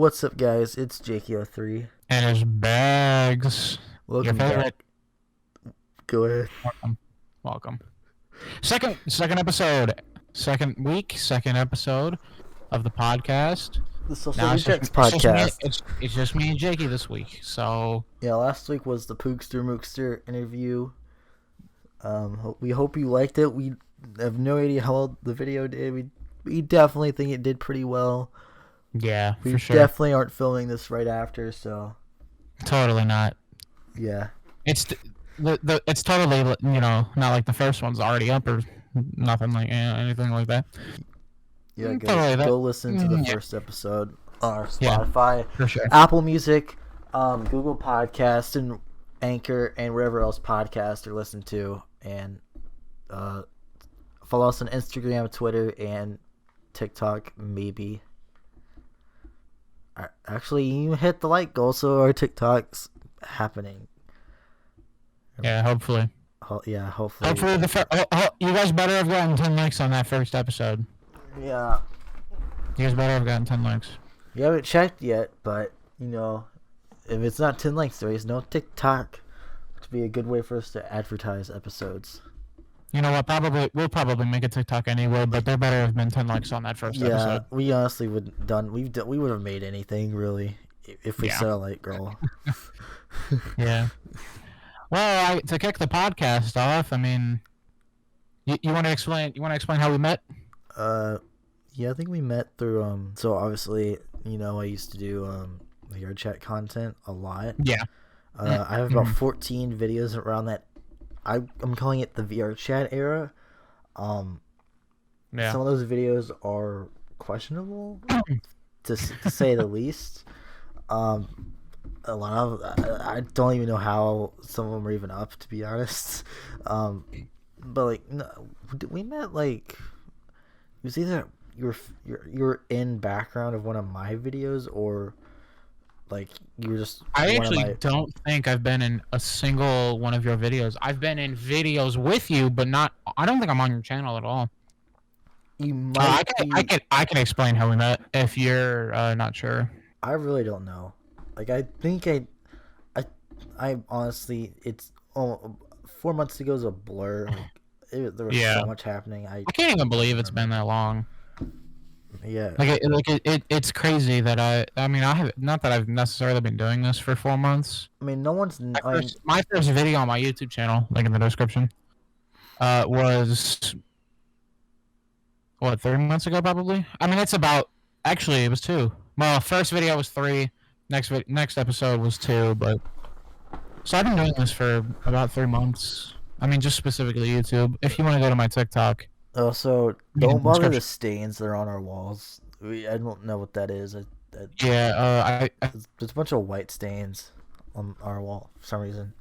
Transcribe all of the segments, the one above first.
What's up, guys? It's Jaky03. And his bags. Welcome back. Go ahead. Welcome. Second episode. Second week, second episode of the podcast. The Social Rejects podcast. It's just me and Jakey this week. So yeah, last week was the Pookster Mookster interview. We hope you liked it. We have no idea how well the video did. We definitely think it did pretty well. Yeah, we for sure. Definitely aren't filming this right after, so totally not. Yeah, it's totally, not like the first one's already up or nothing like anything like that. Yeah, go listen to the first episode on our Spotify, for sure. Apple Music, Google Podcast, and Anchor, and wherever else podcasts are listened to. And follow us on Instagram, Twitter, and TikTok, maybe. Actually, you hit the like goal, so our TikTok's happening. Yeah, hopefully. Hopefully. Hopefully, you guys better have gotten 10 likes on that first episode. Yeah. You guys better have gotten 10 likes. We haven't checked yet, but, if it's not 10 likes, there is no TikTok. Which would be a good way for us to advertise episodes. You know what? We'll probably make a TikTok anyway, but there better have been 10 likes on that first episode. Yeah, we honestly we would have made anything really if we set a like goal. Yeah. Well, to kick the podcast off, I mean, you want to explain? You want to explain how we met? Yeah, I think we met through So obviously, I used to do yard chat content a lot. Yeah. I have about 14 videos around that. I'm calling it the VR chat era. Some of those videos are questionable, to say the least. A lot of I don't even know how some of them are even up, to be honest. But we met it was either you were in background of one of my videos, or you were just. I actually don't think I've been in a single one of your videos. I've been in videos with you, but not. I don't think I'm on your channel at all. You might. I can explain how we met if you're not sure. I really don't know. I think I honestly, it's 4 months ago is a blur. There was so much happening. I can't even believe it's been that long. Yeah. It's crazy that I mean, I have not that I've necessarily been doing this for 4 months. I mean, no one's. My first video on my YouTube channel, link in the description, was 3 months ago, probably. I mean, it was 2. Well, first video was 3. Next episode was 2, but so I've been doing this for about 3 months. I mean, just specifically YouTube. If you want to go to my TikTok. Oh, so don't bother the stains that are on our walls. I don't know what that is. There's a bunch of white stains on our wall for some reason.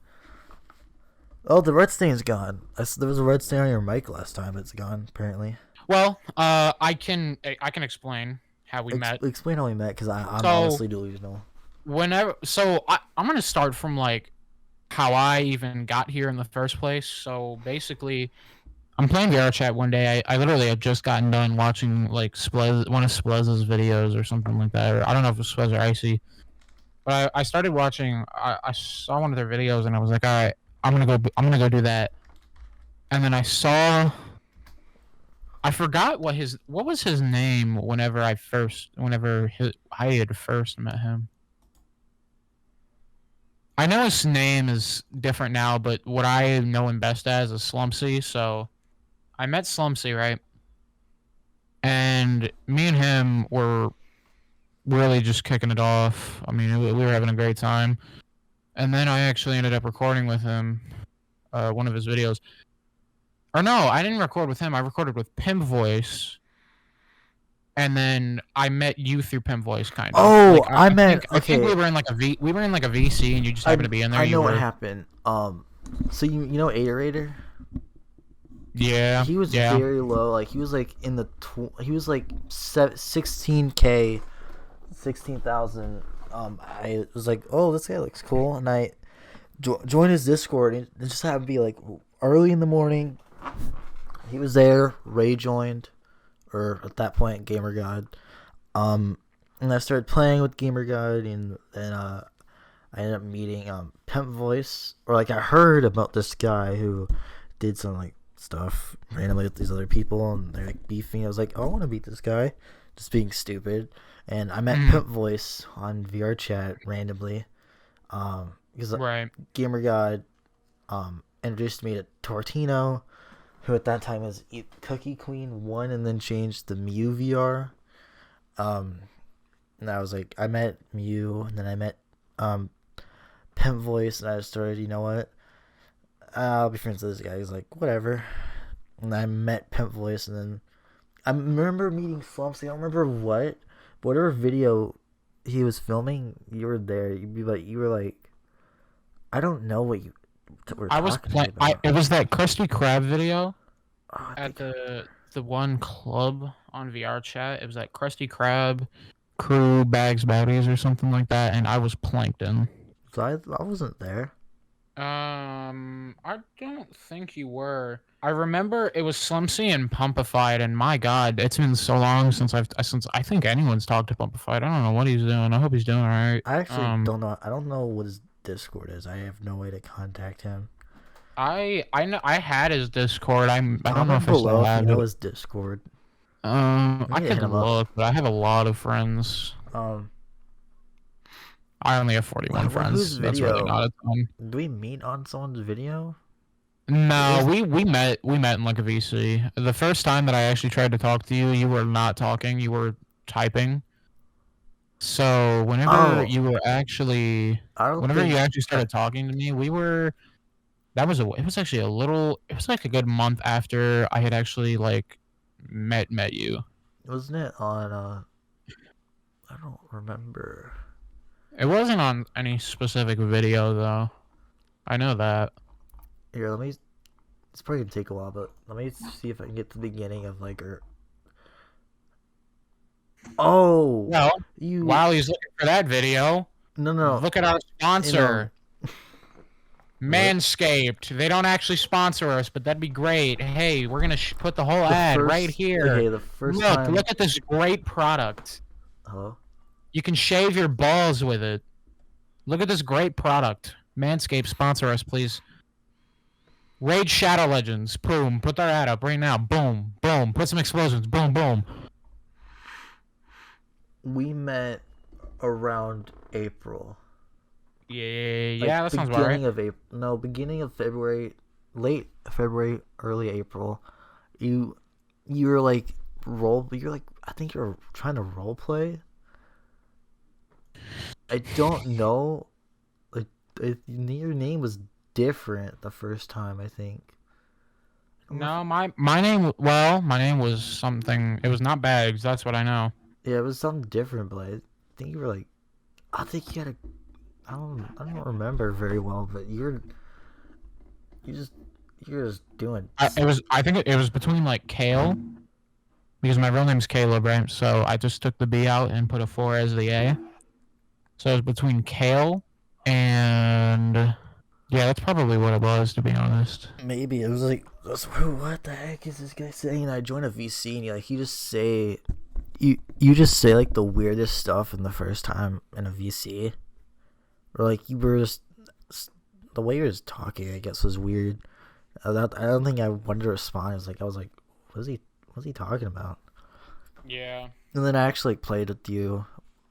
Oh, the red stain's gone. There was a red stain on your mic last time. It's gone, apparently. Well, I can explain how we met. Explain how we met, because I'm honestly delusional. I'm gonna start from how I even got here in the first place. So basically, I'm playing VR chat one day. I literally had just gotten done watching one of Splez's videos or something like that. Or I don't know if it was Splez or Icy. But I started watching. I saw one of their videos and I was like, all right, I'm gonna go do that. And then I forgot what was his name whenever I had first met him. I know his name is different now, but what I know him best as is Slumpsy. So I met Slumpsy, right? And me and him were really just kicking it off. I mean, we were having a great time. And then I actually ended up recording with him one of his videos. Or no, I didn't record with him. I recorded with Pimp Voice. And then I met you through Pimp Voice, kind of. Oh, I think we were in a VC, and you just happened to be in there. I know what happened. So you know Adorator? Yeah. He was very low. He was in the he was 16K, 16,000. I was like, oh, this guy looks cool, and I joined his Discord, and it just happened to be early in the morning. He was there. Ray joined, or at that point, Gamer God. And And I started playing with Gamer Guide, and then I ended up meeting Pimp Voice, or like I heard about this guy who did some like stuff randomly with these other people, and they're like beefing. I was like, oh, I want to beat this guy, just being stupid. And I met Pimp Voice on VR chat randomly, because Gamer Guide introduced me to Tortino, who at that time was Cookie Queen 1 and then changed to Mew VR. And I was like, I met Mew, and then I met Pimp Voice, and I started, you know what? I'll be friends with this guy. He's like, whatever. And I met Pimp Voice, and then I remember meeting Slumps. I don't remember what, but whatever video he was filming, you were there. You were like, I don't know what you were I was talking about. It was that Krusty Krab video at the one club on VR chat. It was that Krusty Krab crew bags baddies or something like that, and I was Plankton. So I wasn't there. I don't think you were. I remember it was Slumsy and Pumpified, and my God, it's been so long since I think anyone's talked to Pumpified. I don't know what he's doing. I hope he's doing all right. I actually don't know. I don't know what his Discord is. I have no way to contact him. I know I had his Discord. I don't know if I below still have if you know his Discord. I could look, but I have a lot of friends. I only have 41 friends. Whose video? That's really not a ton. Do we meet on someone's video? No, we met in like a VC. The first time that I actually tried to talk to you, you were not talking. You were typing. So whenever you actually started talking to me, it was actually it was like a good month after I had actually like met you. Wasn't it on I don't remember. It wasn't on any specific video though. I know that. Here, it's probably gonna take a while, but let me see if I can get to the beginning of like Oh, well, while he's looking for that video, no. Look at our sponsor, Manscaped. They don't actually sponsor us, but that'd be great. Hey, we're gonna put the whole ad right here. Okay, the first time. Look at this great product. Hello? You can shave your balls with it. Look at this great product. Manscaped, sponsor us, please. Raid Shadow Legends. Boom. Put their ad up right now. Boom. Boom. Put some explosions. Boom. Boom. We met around April. Yeah, that sounds about right. Beginning of February, late February, early April. You were like I think you were trying to role play. I don't know. Like your name was different the first time, I think. No, my name was something. It was not Bags. That's what I know. Yeah, it was something different, but I think you were like, I think you had I don't remember very well, but you're just doing. I think it was between like Kale, because my real name's Caleb, right? So I just took the B out and put a 4 as the A. So it was between Kale and yeah, that's probably what it was, to be honest. Maybe it was like, what the heck is this guy saying? I joined a VC and you just say like the weirdest stuff in the first time in a VC, or like you were just the way you were talking, I guess, was weird. I don't think I wanted to respond. I was like, what's he talking about? Yeah. And then I actually played with you.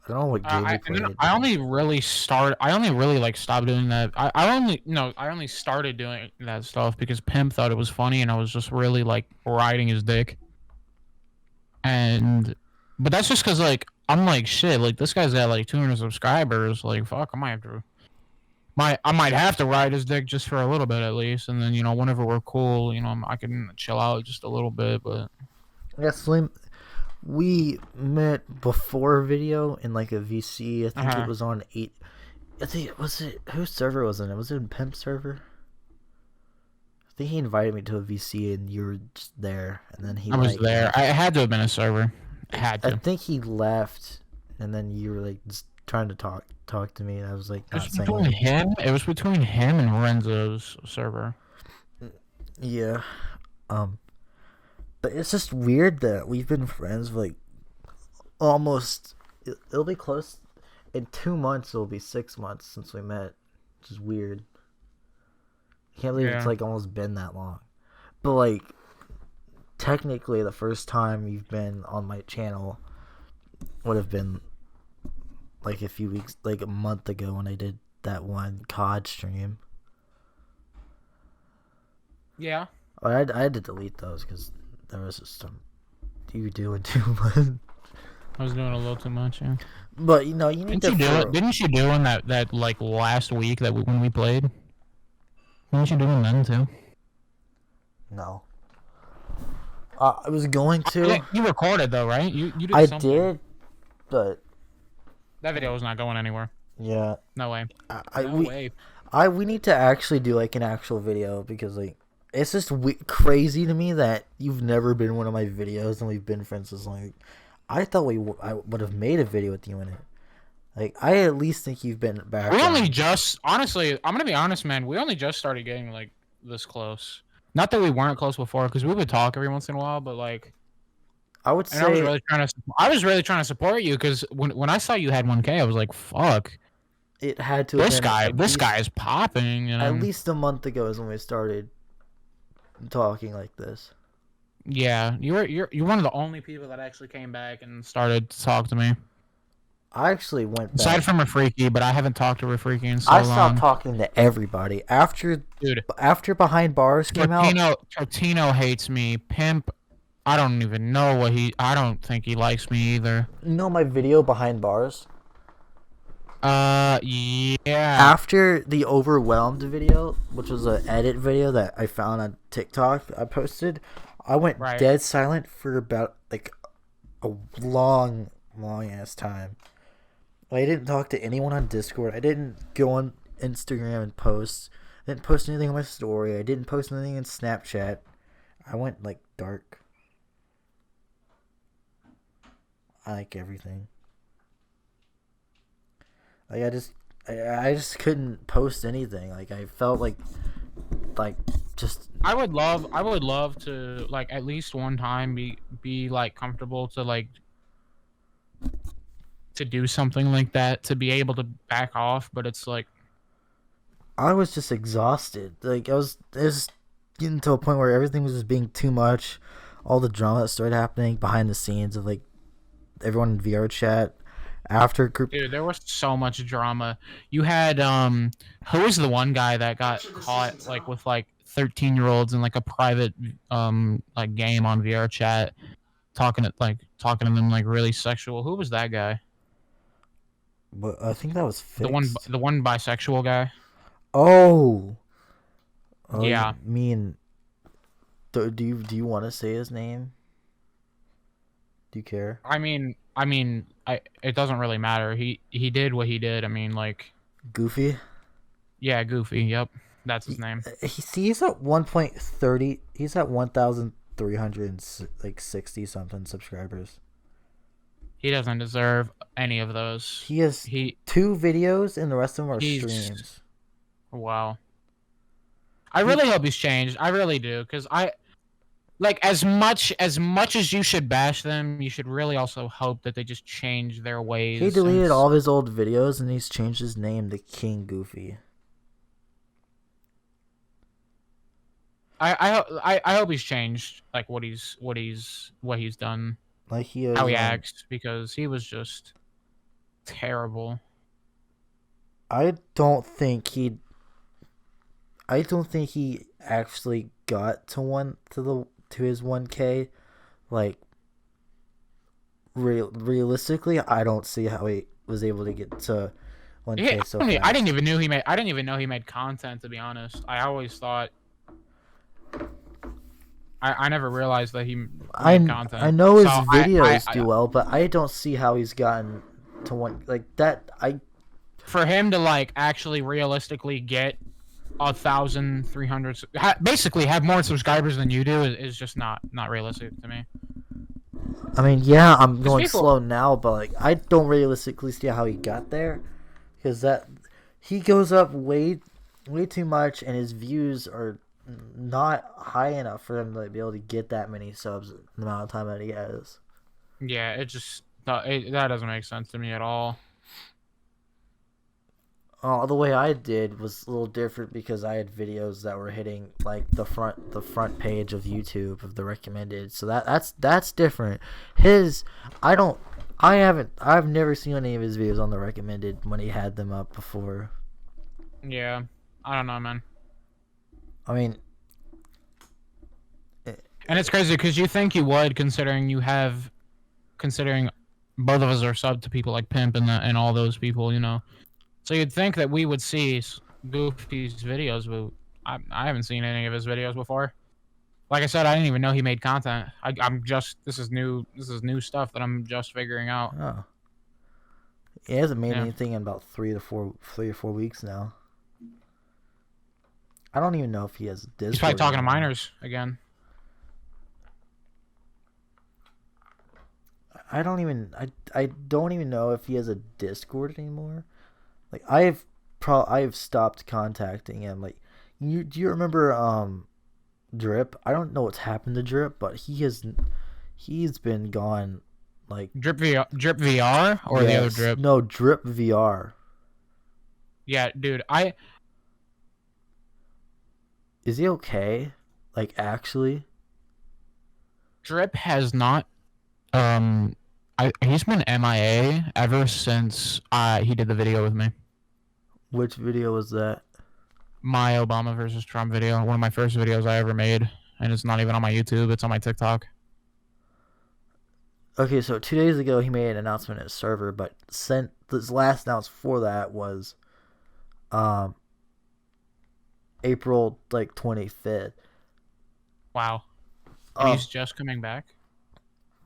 I don't know what game you played. I only really stopped doing that. I only started doing that stuff because Pimp thought it was funny, and I was just really like riding his dick. But that's just because like I'm like, shit, like this guy's got like 200 subscribers. Like, fuck, I might have to ride his dick just for a little bit at least, and then whenever we're cool, I can chill out just a little bit. But yeah, Slim. We met before video in like a VC. I think it was on 8. I think whose server was it? Was it Pimp server? I think he invited me to a VC and you were just there, and then I was there. I had to have been a server. I think he left, and then you were like just trying to talk to me, and I was like, it was between him and Renzo's server. Yeah. But it's just weird that we've been friends for like almost it'll be close. In 2 months, it'll be 6 months since we met, which is weird. I can't believe it's like almost been that long. But like, technically, the first time you've been on my channel would have been like a few weeks, like a month ago when I did that one COD stream. Yeah. I had to delete those because there was just some you doing too much. I was doing a little too much, yeah. But you know, you need Didn't you do in that like last week when we played? Didn't you do one then too? No. I was going to. Yeah, you recorded though, right? You did I something. did, but that video was not going anywhere. Yeah. No way. No way. We need to actually do like an actual video because like it's just crazy to me that you've never been in one of my videos and we've been friends as long. I thought I would have made a video with you in it. Like I at least think you've been back. We only just honestly, I'm gonna be honest, man. We only just started getting like this close. Not that we weren't close before, because we would talk every once in a while, but like. I would say I was really trying to support you because when I saw you had 1K, I was like, "Fuck!" It had to. This guy is popping. You know? At least a month ago is when we started talking like this. Yeah, you're one of the only people that actually came back and started to talk to me. I actually went back. Aside from Rafriki, but I haven't talked to Rafriki in so long. I stopped talking to everybody after Behind Bars came out. Tartino hates me. Pimp. I don't even know what I don't think he likes me either. You know my video Behind Bars? Yeah. After the Overwhelmed video, which was an edit video that I found on TikTok, I posted, I went dead silent for about like a long ass time. I didn't talk to anyone on Discord. I didn't go on Instagram and post. I didn't post anything on my story. I didn't post anything in Snapchat. I went like dark. I like everything. Like I just couldn't post anything. Like I felt like just. I would love to like at least one time be like comfortable to like to do something like that, to be able to back off, but it's like I was just exhausted. Like it was getting to a point where everything was just being too much. All the drama that started happening behind the scenes of like everyone in VR chat after group. Dude, there was so much drama. You had who was the one guy that got caught like with like 13-year-olds in like a private like game on VR chat, talking to them like really sexual. Who was that guy? But I think that was fixed. The one bisexual guy. Oh yeah. You mean, do you want to say his name? Do you care? I mean, it doesn't really matter. He did what he did. I mean, like Goofy. Yeah, Goofy. Yep, that's his name. He's at 1.30. He's at 1,360 something subscribers. He doesn't deserve any of those. He has 2 videos, and the rest of them are streams. Wow. I really hope he's changed. I really do, because like as much as you should bash them, you should really also hope that they just change their ways. He deleted all of his old videos and he's changed his name to King Goofy. I hope he's changed like what he's done. Like how he acts, because he was just terrible. I don't think he actually got to his 1K. Like realistically, I don't see how he was able to get to 1K so fast. I didn't even know he made content, to be honest. I always thought I never realized that he made content. I know his videos do well, but I don't see how he's gotten to one like that. For him to like actually realistically get 1,300, basically have more subscribers than you do is just not realistic to me. I mean, yeah, I'm going slow now, but like I don't realistically see how he got there, because he goes up way too much, and his views are not high enough for him to be able to get that many subs in the amount of time that he has. Yeah, it just That doesn't make sense to me at all. The way I did was a little different because I had videos that were hitting like the front page of YouTube of the recommended. So that's different. I've never seen any of his videos on the recommended when he had them up before. Yeah, I don't know, man. I mean, and it's crazy because you think you would, considering both of us are subbed to people like Pimp and all those people, you know. So you'd think that we would see Goofy's videos, but I haven't seen any of his videos before. Like I said, I didn't even know he made content. This is new stuff that I'm just figuring out. Oh. He hasn't made anything in about 3 or 4 weeks now. I don't even know if he has Discord. He's probably talking to minors again. I don't even know if he has a Discord anymore. Like I've stopped contacting him. Like do you remember Drip? I don't know what's happened to Drip, but he's been gone. Like Drip VR or the other Drip? No, Drip VR. Yeah, dude, Is he okay? Like actually? Drip has not he's been MIA ever since he did the video with me. Which video was that? My Obama versus Trump video. One of my first videos I ever made. And it's not even on my YouTube. It's on my TikTok. Okay, so 2 days ago he made an announcement at his server, but this last announcement for that was April 25th. Wow. And he's just coming back?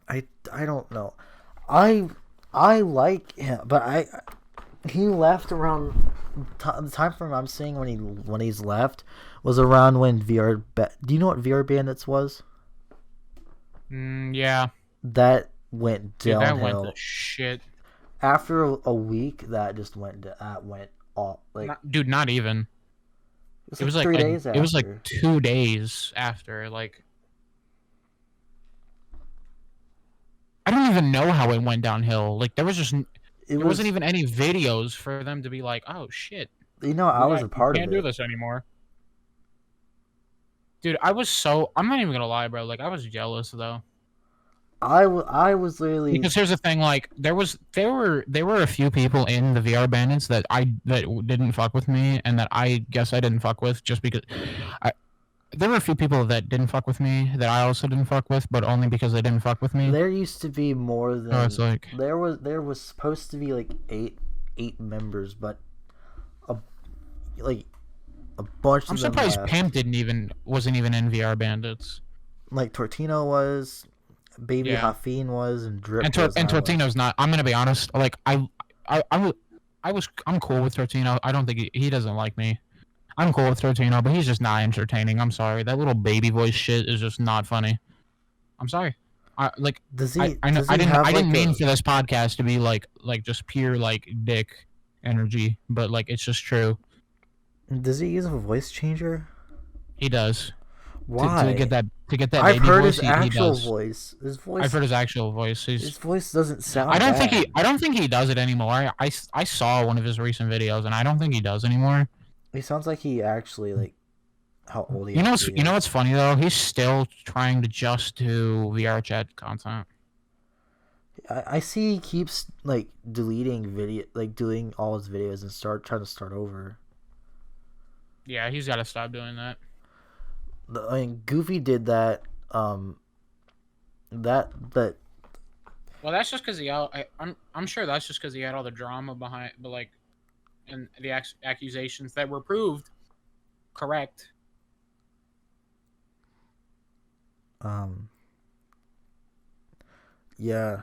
I don't know. I like him, but he left around the time frame I'm seeing when he's left was around when VR. Do you know what VR Bandits was? Yeah. That went downhill. Dude, that went to shit. After a week, that just went off. Dude, not even. It was like 3 days after. It was like 2 days after. Like, I don't even know how it went downhill. Like, there wasn't even any videos for them to be like, oh shit. You know, I was a part of it. Can't do this anymore. Dude, I'm not even gonna lie, bro. Like, I was jealous though. I was literally, because here's the thing, like there were a few people in the VR Bandits that didn't fuck with me, and that I guess I didn't fuck with just because there were a few people that didn't fuck with me that I also didn't fuck with, but only because they didn't fuck with me. There used to be more than it's like there was supposed to be like eight members, but a bunch. I'm surprised Pam wasn't even in VR Bandits. Like Tortino was. Baby Hafeen was, and Drip and Tortino's not. I'm gonna be honest. Like I'm cool with Tortino. I don't think he doesn't like me. I'm cool with Tortino, but he's just not entertaining. I'm sorry. That little baby voice shit is just not funny. I'm sorry. I didn't mean for this podcast to be like just pure like dick energy, but like it's just true. Does he use a voice changer? He does. Why? To get that I've heard voice, his actual voice. I've heard his actual voice. His voice doesn't sound. I don't think he does it anymore. I saw one of his recent videos, and I don't think he does anymore. He sounds like he actually like how old he is. You know what's funny though? He's still trying to just do VR chat content. I see he keeps like deleting all his videos and trying to start over. Yeah, he's got to stop doing that. I mean, Goofy did that. Well, that's just because I'm sure that's just because he had all the drama behind, but like, and the accusations that were proved correct. Yeah.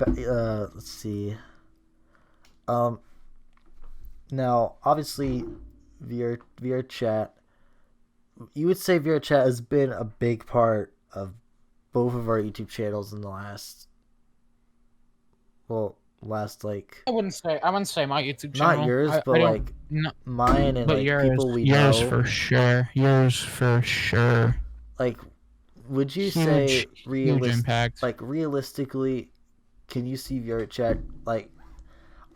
Let's see. Now, obviously, VR chat. You would say VR chat has been a big part of both of our YouTube channels in the last. Well, last like. I wouldn't say my YouTube Not channel. yours, but I don't like no, mine and but like people we yours know. for sure. Yours for sure. Like, would you say Huge impact. realistically, can you see VR chat like?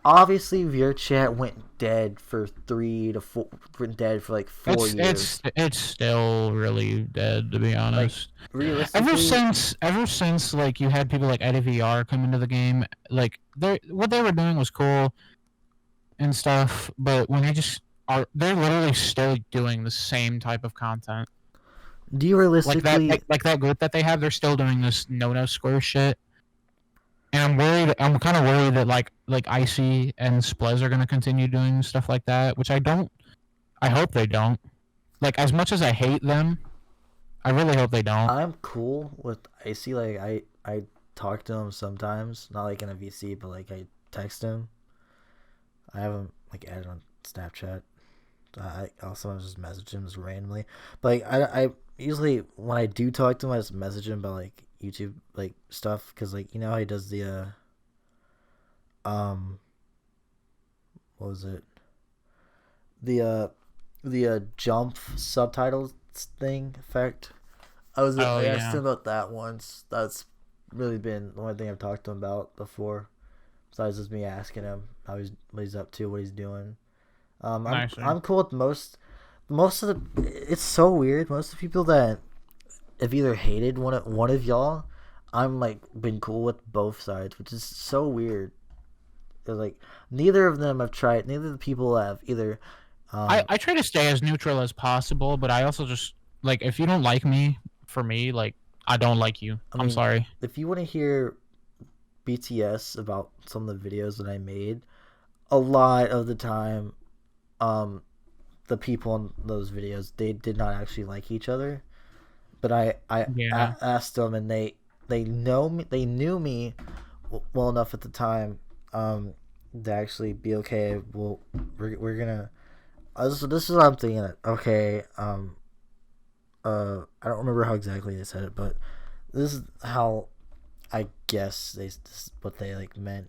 Obviously, VR chat went dead for 3 to 4. Went dead for like 4 years. It's still really dead, to be Like honest. realistically, Ever since like you had people like Eddie VR come into the game, like what they were doing was cool and stuff, but when they're literally still doing the same type of content. do you realistically Like that group that they have, they're still doing this no square shit. And I'm worried. I'm kind of worried that like Icy and Splez are gonna continue doing stuff like that, which I don't. I hope they don't. Like as much as I hate them, I really hope they don't. I'm cool with Icy. Like I talk to him sometimes, not like in a VC, but like I text him. I have him like added on Snapchat. I also just message him just randomly. But like I usually when I do talk to him, I just message him about like YouTube like stuff because like you know how he does the um what was it the jump subtitles thing effect. I asked him about that once. That's really been the only thing I've talked to him about before. Besides just me asking him what he's up to, what he's doing. I'm cool with most of the. It's so weird. Most of the people that have either hated one of y'all, I'm like been cool with both sides, which is so weird. Like neither of them have tried. Neither of the people have either. I try to stay as neutral as possible, but I also just like if you don't like me, for me, like I don't like you. I'm sorry. If you want to hear BTS about some of the videos that I made, a lot of the time, the people in those videos they did not actually like each other, but I asked them and they knew me well enough at the time to actually be okay. Well, we're gonna. This is what I'm thinking. Okay, I don't remember how exactly they said it, but this is how I guess this what they like meant.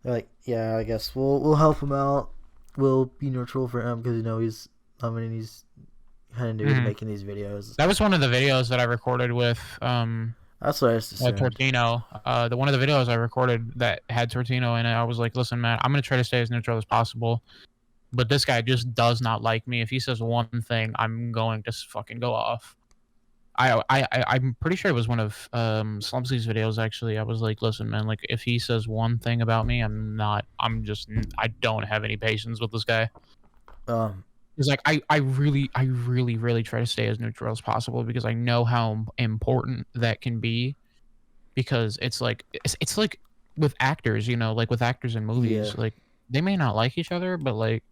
They're like, yeah, I guess we'll help him out. We'll be neutral for him because he's kind of new to making these videos. That was one of the videos that I recorded with That's what I used to say. Tortino. The one of the videos I recorded that had Tortino in it, I was like, listen, man, I'm gonna try to stay as neutral as possible. But this guy just does not like me. If he says one thing, I'm going to fucking go off. I'm pretty sure it was one of Slumpsy's videos, actually. I was like, listen, man, like, if he says one thing about me, I don't have any patience with this guy. It's like, I really try to stay as neutral as possible because I know how important that can be. Because it's like with actors, you know, like with actors in movies, like, they may not like each other, but like,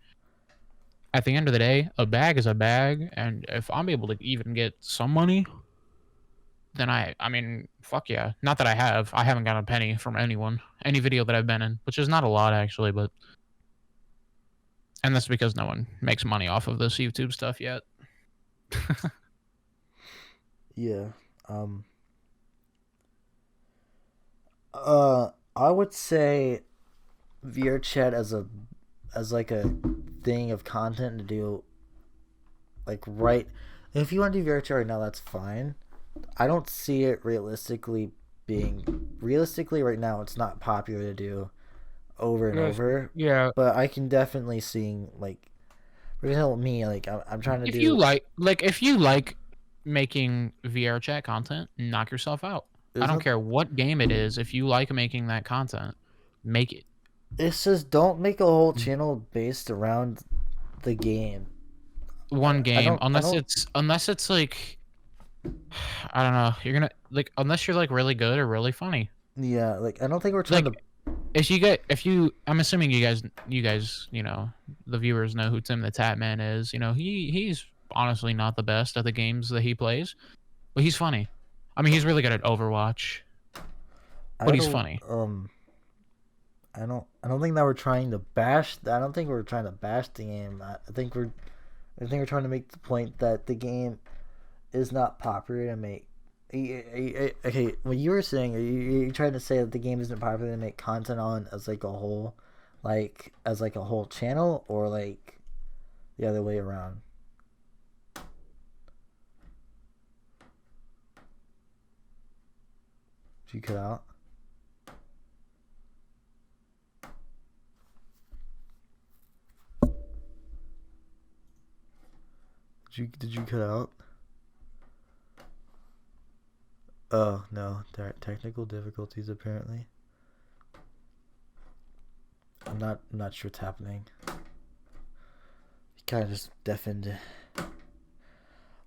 at the end of the day, a bag is a bag, and if I'm able to even get some money, then I mean, fuck yeah. Not that I haven't gotten a penny from anyone, any video that I've been in, which is not a lot actually, but, and that's because no one makes money off of this YouTube stuff yet. Yeah. I would say VR chat as like a thing of content to do, like right. If you want to do VR chat right now, that's fine. I don't see it realistically right now. It's not popular to do over and over. Yeah. But I can definitely see like, for example, me like I'm trying to if you like making VR chat content, knock yourself out. I don't care what game it is. If you like making that content, make it. It says don't make a whole channel based around the game. One game, unless it's like, I don't know. You're gonna like unless you're like really good or really funny. Yeah, like I don't think we're trying like, I'm assuming you guys, you know, the viewers know who Tim the Tatman is. You know, he's honestly not the best at the games that he plays, but he's funny. I mean, he's really good at Overwatch, but he's funny. I don't think that we're trying to bash. I don't think we're trying to bash the game. I think we're trying to make the point that the game is not popular to make Okay, what you were saying, are you trying to say that the game isn't popular to make content on as like a whole, like as like a whole channel, or like the other way around? Did you cut out? Did you cut out? Oh no, there are technical difficulties apparently. I'm not sure what's happening. He kind of just deafened.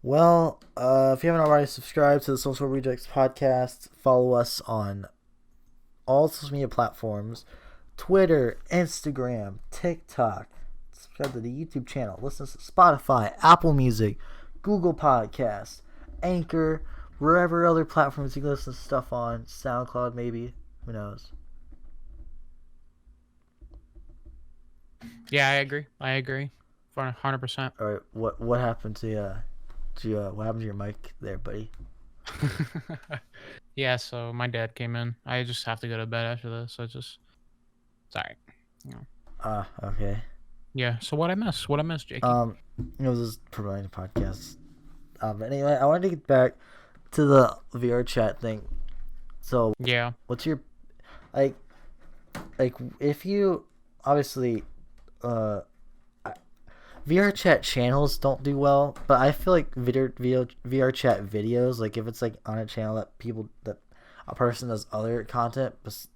Well, if you haven't already, subscribed to the Social Rejects podcast. Follow us on all social media platforms: Twitter, Instagram, TikTok. Subscribe to the YouTube channel. Listen to Spotify, Apple Music, Google Podcasts, Anchor, wherever other platforms you can listen to stuff on. SoundCloud, maybe. Who knows? Yeah, I agree. 100%. All right, what happened to what happened to your mic there, buddy? Yeah, so my dad came in. I just have to go to bed after this. Sorry. Okay. Yeah. So what I miss, Jakey? It was just providing a podcast. Anyway, I wanted to get back to the VR chat thing. So yeah, what's your like if you obviously VR chat channels don't do well, but I feel like VR chat videos, like if it's like on a channel that a person does other content besides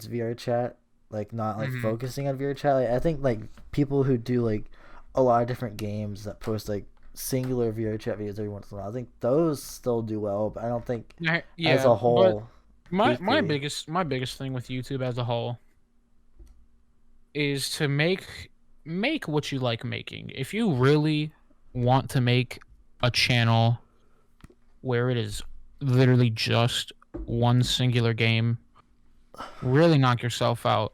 VR chat, like not like focusing on VR chat, like, I think like people who do like a lot of different games that post like singular VR chat videos every once in a while, I think those still do well, but I don't think as a whole. My biggest thing with YouTube as a whole is to make what you like making. If you really want to make a channel where it is literally just one singular game, really knock yourself out.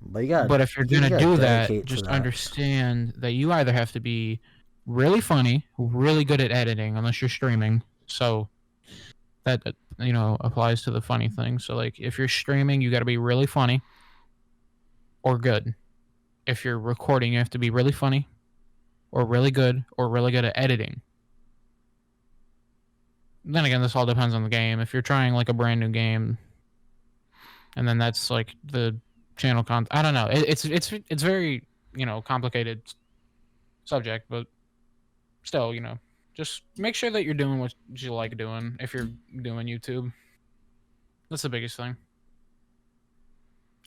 But if you're gonna do that, just understand that you either have to be really funny, really good at editing, unless you're streaming. So that applies to the funny thing. So like if you're streaming, you got to be really funny or good. If you're recording, you have to be really funny or really good at editing. Then again, this all depends on the game. If you're trying like a brand new game, and then that's like the channel content. I don't know. It's very complicated subject, but still, just make sure that you're doing what you like doing. If you're doing YouTube, that's the biggest thing.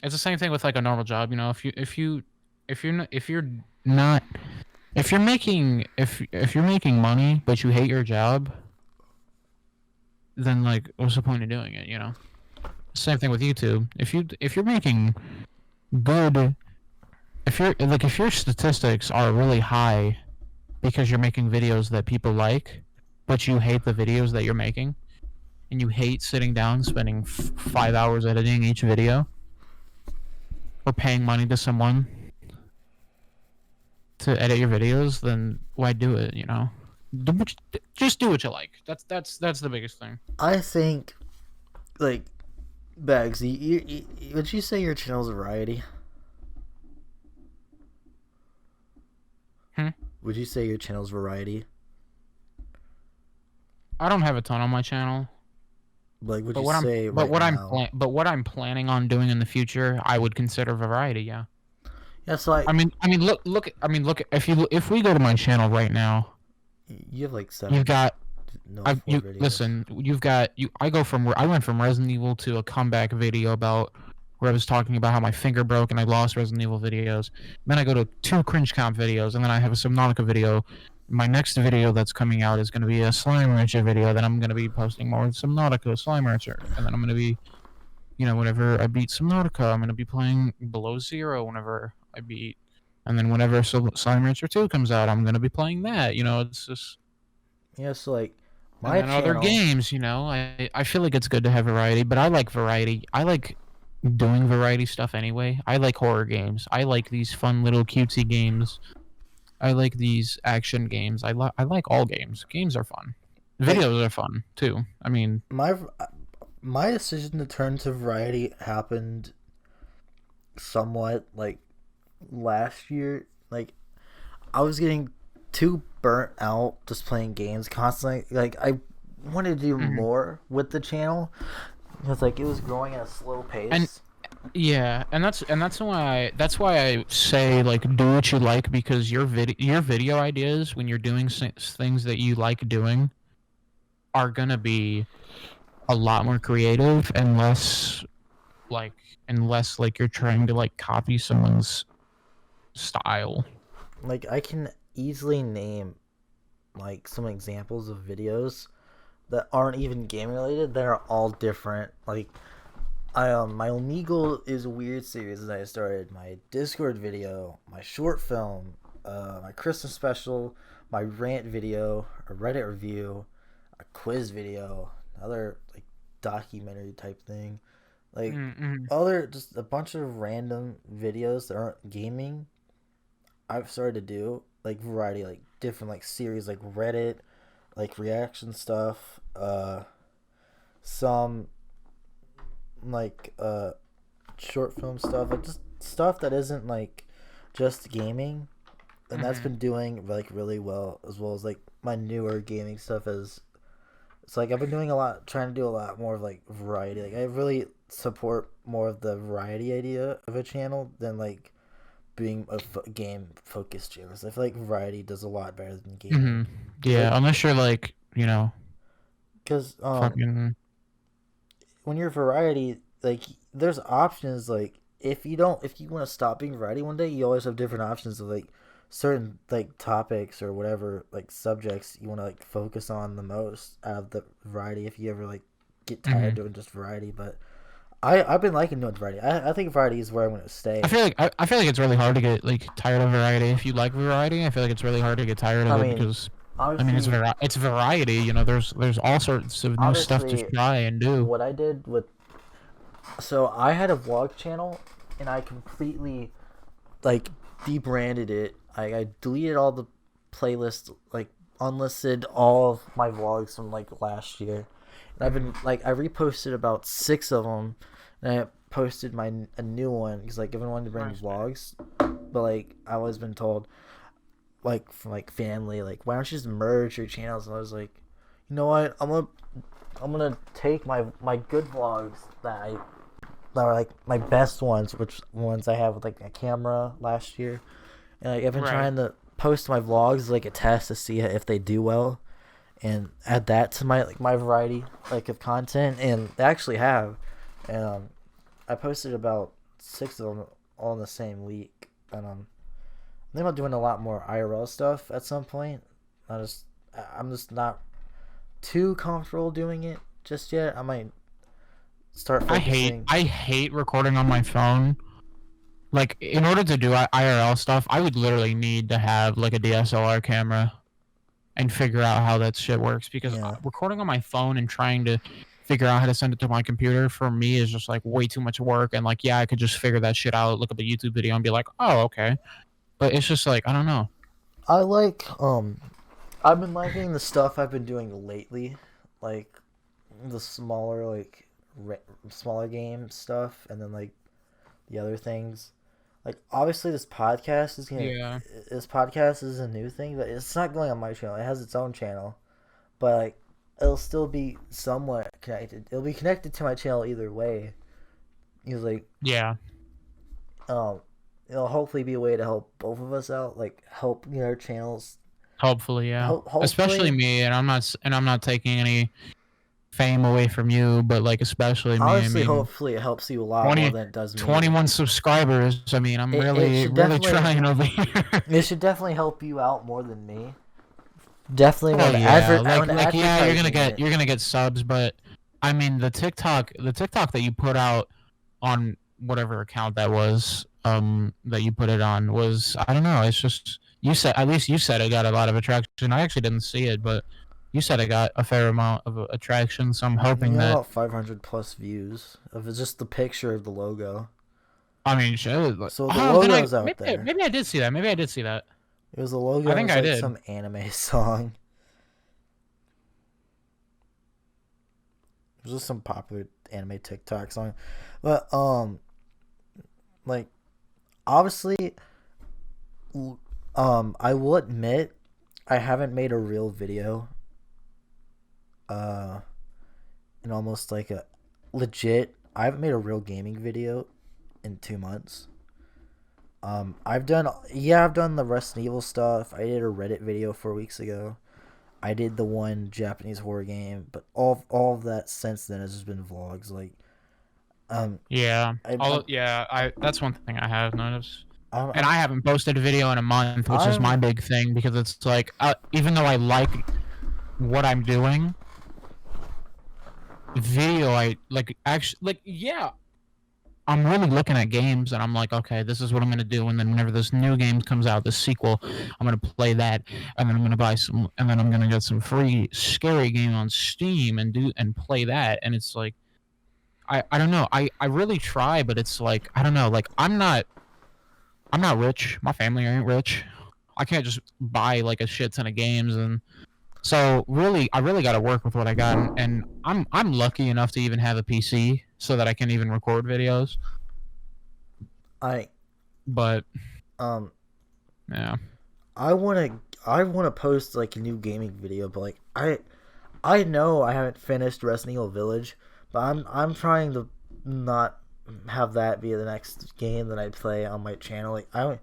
It's the same thing with like a normal job. If you're making money but you hate your job, then like what's the point of doing it? Same thing with YouTube. If you're making good, if your statistics are really high because you're making videos that people like, but you hate the videos that you're making, and you hate sitting down spending 5 hours editing each video, or paying money to someone to edit your videos, then why do it? Just do what you like. That's the biggest thing. I think, like, Bags, would you say your channel's a variety? Would you say your channel's variety? I don't have a ton on my channel. Like, would you say what I'm planning on doing in the future, I would consider variety. Yeah. Yeah. So I mean, look. If we go to my channel right now, you have like 7. You've got. Listen. I went from Resident Evil to a comeback video about where I was talking about how my finger broke and I lost Resident Evil videos. Then I go to 2 cringe comp videos, and then I have a Subnautica video. My next video that's coming out is going to be a Slime Rancher video. Then I'm going to be posting more Subnautica, Slime Rancher, and then I'm going to be, whenever I beat Subnautica, I'm going to be playing Below Zero whenever I beat, and then whenever Slime Rancher 2 comes out, I'm going to be playing that. It's just. Yeah. So like. And other games, I feel like it's good to have variety, but I like variety. I like doing variety stuff anyway. I like horror games. I like these fun little cutesy games. I like these action games. I like all games. Games are fun. Videos are fun too. I mean, my decision to turn to variety happened somewhat like last year. Like I was getting too burnt out just playing games constantly. Like I wanted to do more with the channel because like it was growing at a slow pace. And yeah, and that's why I say like do what you like, because your video ideas when you're doing things that you like doing are gonna be a lot more creative and less like you're trying to like copy someone's style. Like I can easily name like some examples of videos that aren't even game related that are all different. Like my Omegle is a weird series that I started, my Discord video, my short film, my Christmas special, my rant video, a Reddit review, a quiz video, another like documentary type thing, like other just a bunch of random videos that aren't gaming. I've started to do like variety, like different like series, like Reddit, like reaction stuff, some like short film stuff, like just stuff that isn't like just gaming, and that's been doing like really well, as well as like my newer gaming stuff. As it's like I've been doing a lot, trying to do a lot more of like variety. Like I really support more of the variety idea of a channel than like being a game focused channel. So I feel like variety does a lot better than gaming. Yeah, like, unless you're like, you know, because fucking when you're variety, like there's options. Like if you want to stop being variety one day, you always have different options of like certain like topics or whatever like subjects you want to like focus on the most out of the variety. If you ever like get tired doing just variety, but I've been liking doing variety. I think variety is where I'm going to stay. I feel like it's really hard to get like tired of variety. If you like variety, I feel like it's really hard to get tired of it, because I mean it's variety. You know, there's all sorts of new stuff to try and do. What I did with, so I had a vlog channel and I completely like debranded it. I deleted all the playlists, like unlisted all of my vlogs from like last year. And I've been like, I reposted about 6 of them, and I posted a new one because like everyone wanted to bring vlogs, but like I always been told like from like family, like why don't you just merge your channels? And I was like, you know what, I'm gonna take my good vlogs that are like my best ones, which ones I have with like a camera last year, and like I've been trying to post my vlogs like a test to see if they do well, and add that to my variety like of content, and they actually have. And I posted about 6 of them all in the same week, and I'm thinking about doing a lot more IRL stuff at some point. I'm just not too comfortable doing it just yet. I might start focusing. I hate recording on my phone. Like, in order to do IRL stuff, I would literally need to have like a DSLR camera and figure out how that shit works, because recording on my phone and trying to figure out how to send it to my computer for me is just like way too much work. And like, yeah, I could just figure that shit out, look up a YouTube video and be like, oh, okay. But it's just like, I don't know. I like I've been liking the stuff I've been doing lately, like the smaller smaller game stuff, and then like the other things. Like obviously this podcast is a new thing, but it's not going on my channel. It has its own channel, but like it'll still be somewhat connected. It'll be connected to my channel either way. It's like it'll hopefully be a way to help both of us out, like help our channels. Hopefully, yeah. Hopefully. Especially me, and I'm not taking any fame away from you, but like especially me. Honestly, I mean, hopefully it helps you a lot more than it does me. 21 subscribers. I mean, I'm really trying over here. It should definitely help you out more than me. Definitely you're gonna get subs, but I mean the TikTok that you put out on whatever account that was, that you put it on was, I don't know, it's just, at least you said it got a lot of attraction. I actually didn't see it, but you said it got a fair amount of attraction, so I'm hoping that about 500 plus views of just the picture of the logo. I mean, so the logo's out there. Maybe I did see that. It was the logo. I think I did. Some anime song. There's just some popular anime TikToks on, but like obviously, I will admit, I haven't made a real video, in almost like a legit. I haven't made a real gaming video in 2 months. I've done the Resident Evil stuff. I did a Reddit video 4 weeks ago. I did the one Japanese horror game, but all of that since then has just been vlogs. Like, yeah, that's one thing I have noticed. And I haven't posted a video in a month, which is my big thing, because it's like, even though I like what I'm doing, video, I'm really looking at games, and I'm like, okay, this is what I'm going to do, and then whenever this new game comes out, this sequel, I'm going to play that, and then I'm going to buy some, and then I'm going to get some free scary game on Steam and play that, and it's like, I don't know, I really try, but it's like, I don't know, like, I'm not rich, my family ain't rich, I can't just buy, like, a shit ton of games, and so really, I really got to work with what I got, and I'm lucky enough to even have a PC so that I can even record videos. But yeah, I wanna post like a new gaming video, but like I know I haven't finished Resident Evil Village, but I'm trying to not have that be the next game that I play on my channel. I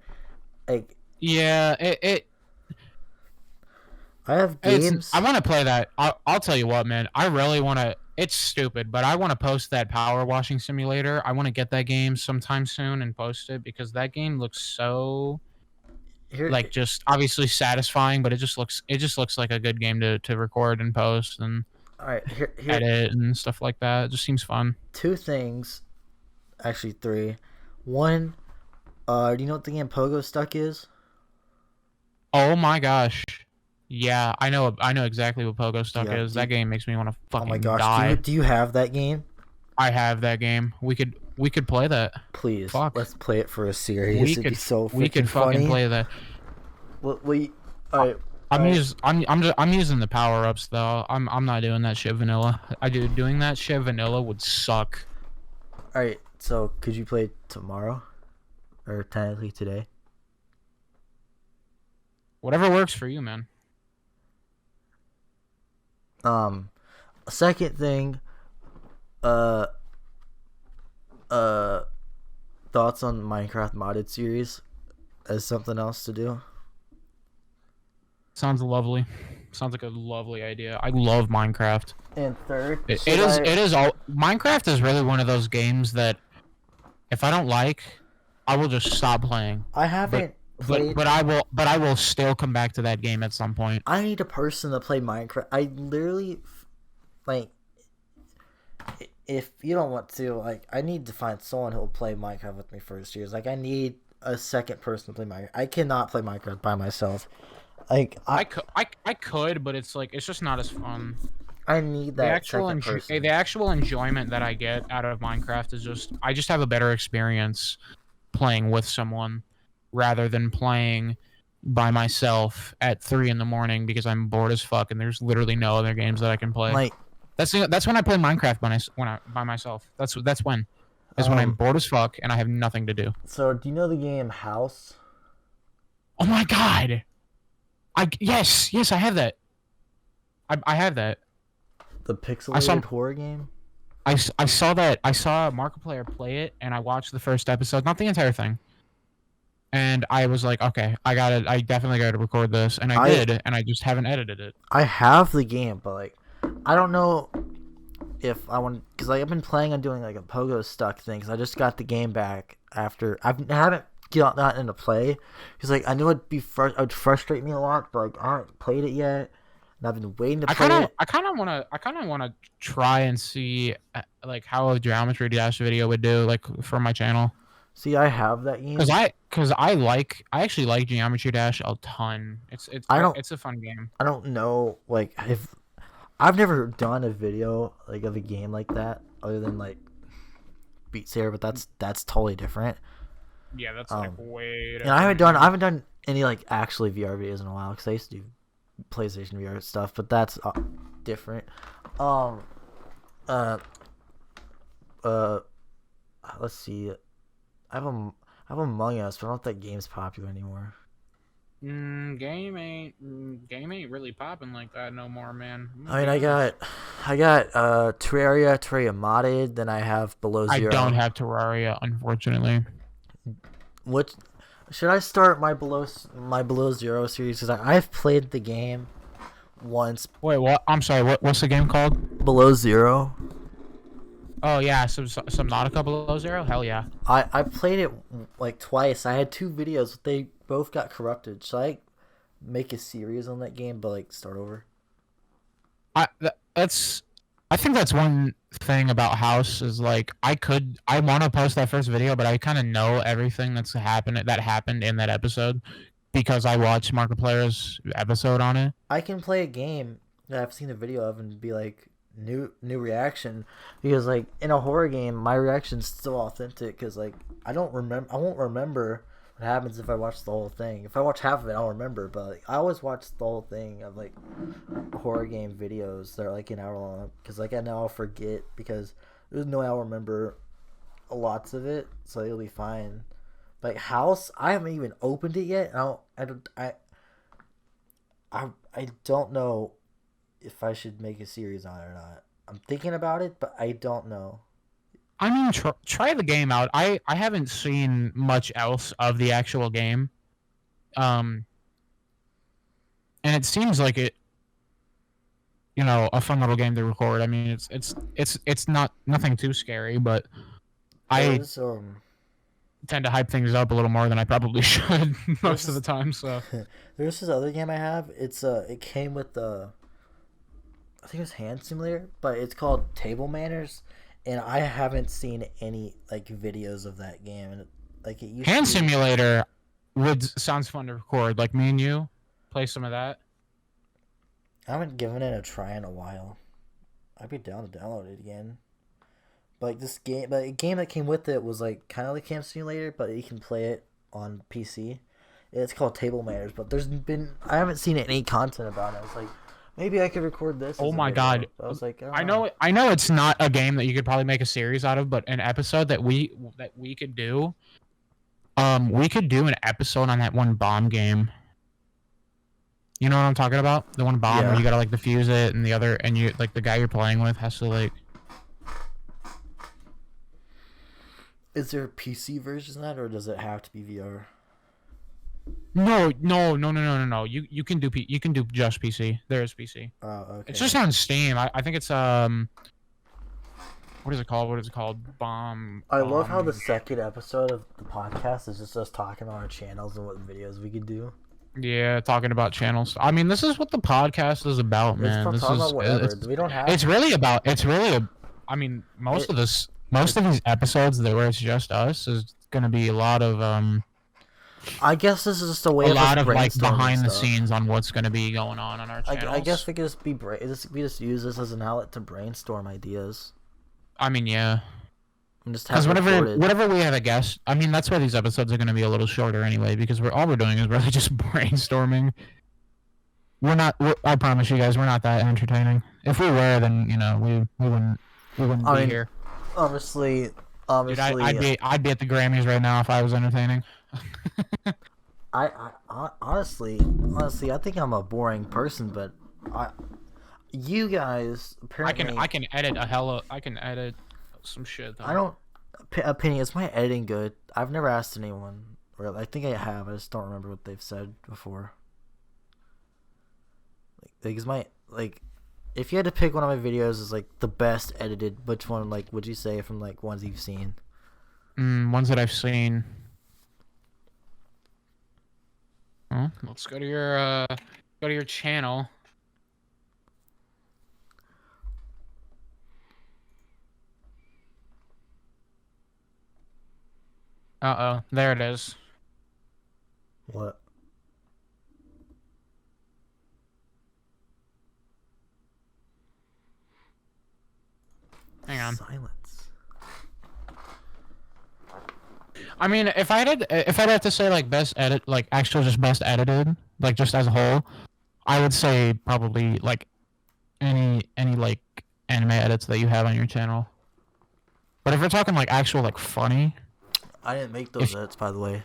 have games. I want to play that. I'll tell you what, man. I really want to. It's stupid, but I want to post that power washing simulator. I want to get that game sometime soon and post it, because that game looks so, like, just obviously satisfying, but it just looks like a good game to record and post and edit and stuff like that. It just seems fun. 2 things, actually 3. 1, do you know what the game Pogo Stuck is? Oh my gosh. Yeah, I know exactly what Pogo Stuck is. That game makes me want to fucking die. Do you have that game? I have that game. We could play that. Please, let's play it for a series. It'd be so freaking we could fucking funny. play that. I'm using the power ups though. I'm not doing that shit vanilla. Doing that shit vanilla would suck. All right, so could you play tomorrow, or technically today? Whatever works for you, man. Second thing, thoughts on Minecraft modded series as something else to do? Sounds lovely. Sounds like a lovely idea. I love Minecraft. And third, Minecraft is really one of those games that if I don't like, I will just stop playing. I haven't played, but I will still come back to that game at some point. I need a person to play Minecraft. I literally, like, if you don't want to, like, I need to find someone who will play Minecraft with me first years. Like, I need a second person to play Minecraft. I cannot play Minecraft by myself. Like, I could, but it's like, it's just not as fun. I need that the actual enjoyment that I get out of Minecraft is just, I just have a better experience playing with someone rather than playing by myself at 3 a.m. because I'm bored as fuck and there's literally no other games that I can play. Like, that's when I play Minecraft by myself. That's when I'm bored as fuck and I have nothing to do. So, do you know the game House? Oh my god! Yes, I have that. I have that. The pixelated horror game? I saw that. I saw Markiplier play it, and I watched the first episode, not the entire thing. And I was like, okay, I definitely got to record this, and I did, and I just haven't edited it. I have the game, but like, I don't know if I want, because like I've been planning on doing like a Pogo Stuck thing, because I just got the game back after I haven't gotten into play, because like I knew it would frustrate me a lot, but like I haven't played it yet. And I've been waiting to play it. I kind of want to try and see like how a Geometry Dash video would do, like for my channel. See, I have that game. Because I actually like Geometry Dash a ton. It's a fun game. I don't know, like, if I've never done a video like of a game like that other than like Beat Saber, but that's totally different. Yeah, that's like way different. And I haven't done any like actually VR videos in a while, because I used to do PlayStation VR stuff, but that's different. Uh, uh, let's see. I have Among Us, but I don't think that game's popular anymore. Game ain't really popping like that no more, man. I mean, I got Terraria modded. Then I have Below Zero. I don't have Terraria, unfortunately. What should I start my Below Zero series? Because I've played the game once. Wait, what? I'm sorry. What's the game called? Below Zero. Oh yeah, Subnautica Below Zero. Hell yeah. I played it like twice. I had 2 videos, but they both got corrupted. Should I make a series on that game, but like start over? I think that's one thing about House is like I want to post that first video, but I kind of know everything that happened in that episode because I watched Markiplier's episode on it. I can play a game that I've seen a video of and be like new reaction, because like in a horror game my reaction's still authentic, because like I won't remember what happens if I watch the whole thing. If I watch half of it I'll remember, but like, I always watch the whole thing of like horror game videos that are like an hour long, because like I know I'll forget, because there's no way I'll remember lots of it, so it'll be fine. Like House, I haven't even opened it yet. I don't know if I should make a series on it or not. I'm thinking about it, but I don't know. I mean, try the game out. I haven't seen much else of the actual game, and it seems like a fun little game to record. I mean, it's not nothing too scary, but I tend to hype things up a little more than I probably should most of the time. So there's this other game I have. It came with the, I think it was Hand Simulator, but it's called Table Manners, and I haven't seen any like videos of that game. And like it used Hand Simulator sounds fun to record. Like me and you play some of that. I haven't given it a try in a while. I'd be down to download it again. But a game that came with it was like kind of like Camp Simulator, but you can play it on PC. It's called Table Manners, but I haven't seen any content about it. I was like, maybe I could record this. Oh my god! I was like, I know it's not a game that you could probably make a series out of, but an episode that we could do. We could do an episode on that one bomb game. You know what I'm talking about? The one bomb where you gotta like defuse it, and you like the guy you're playing with has to like. Is there a PC version of that, or does it have to be VR? No. You can do just PC. There is PC. Oh, okay. It's just on Steam. I think it's what is it called? Bomb. I love how the second episode of the podcast is just us talking about our channels and what videos we could do. Yeah, talking about channels. I mean, this is what the podcast is about, man. We don't have. I mean, most of these episodes where it's just us is gonna be a lot of I guess this is just a way of like behind the scenes on what's gonna be going on our channels. I guess we could just we just use this as an outlet to brainstorm ideas. I mean, yeah. Because whenever we have a guest, I mean, that's why these episodes are going to be a little shorter anyway, because all we're doing is really just brainstorming. I promise you guys, we're not that entertaining. If we were, then we wouldn't be here. Obviously, dude, I'd be at the Grammys right now if I was entertaining. I honestly, I think I'm a boring person, but you guys apparently I can edit some shit though. I don't opinion. Is my editing good? I've never asked anyone. Really, I think I have. I just don't remember what they've said before. If you had to pick one of my videos as like the best edited, which one would you say from like ones you've seen? Ones that I've seen. Well, let's go to your channel. Uh-oh, there it is. What? Hang on. Silence. I mean, if I'd have to say like best edit, like actually just best edited, like just as a whole, I would say probably like any like anime edits that you have on your channel. But if we're talking like actual like funny, I didn't make those edits, by the way.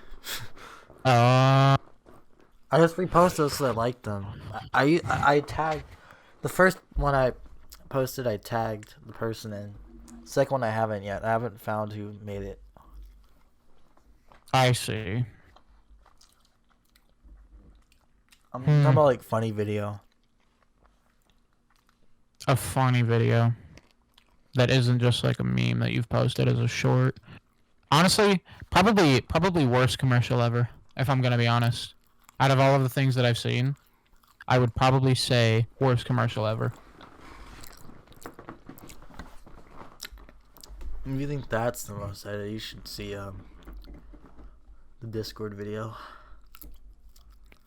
uh, I just reposted those because I liked them. I tagged the first one I posted. I tagged the person in. The second one I haven't yet. I haven't found who made it. I see. I'm talking about like funny video. A funny video that isn't just like a meme that you've posted as a short. Honestly, probably worst commercial ever, if I'm gonna be honest. Out of all of the things that I've seen, I would probably say worst commercial ever. If you think that's the most edit, you should see the Discord video.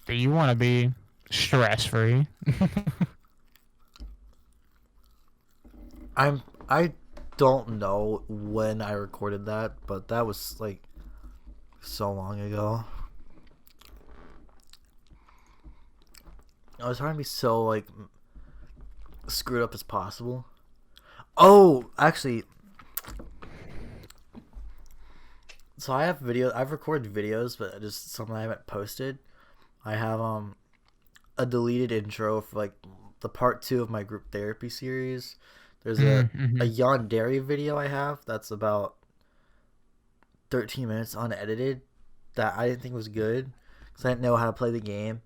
Do you want to be stress free? I don't know when I recorded that, but that was like so long ago. I was trying to be so like screwed up as possible. Oh, actually, so I have videos. I've recorded videos, but just some I haven't posted. I have a deleted intro for like the part 2 of my group therapy series. There's a Yandere video I have that's about 13 minutes unedited that I didn't think was good because I didn't know how to play the game.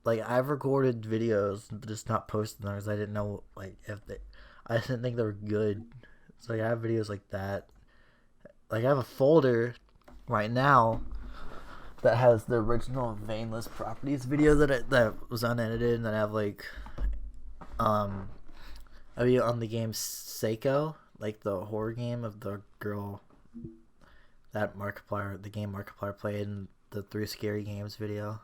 Like I've recorded videos but just not posted them because I didn't know like I didn't think they were good. So like, I have videos like that. Like I have a folder right now that has the original Veinless Properties video that was unedited, and then I have like a video on the game Seiko, like the horror game of the girl that the game Markiplier played in the 3 Scary Games video.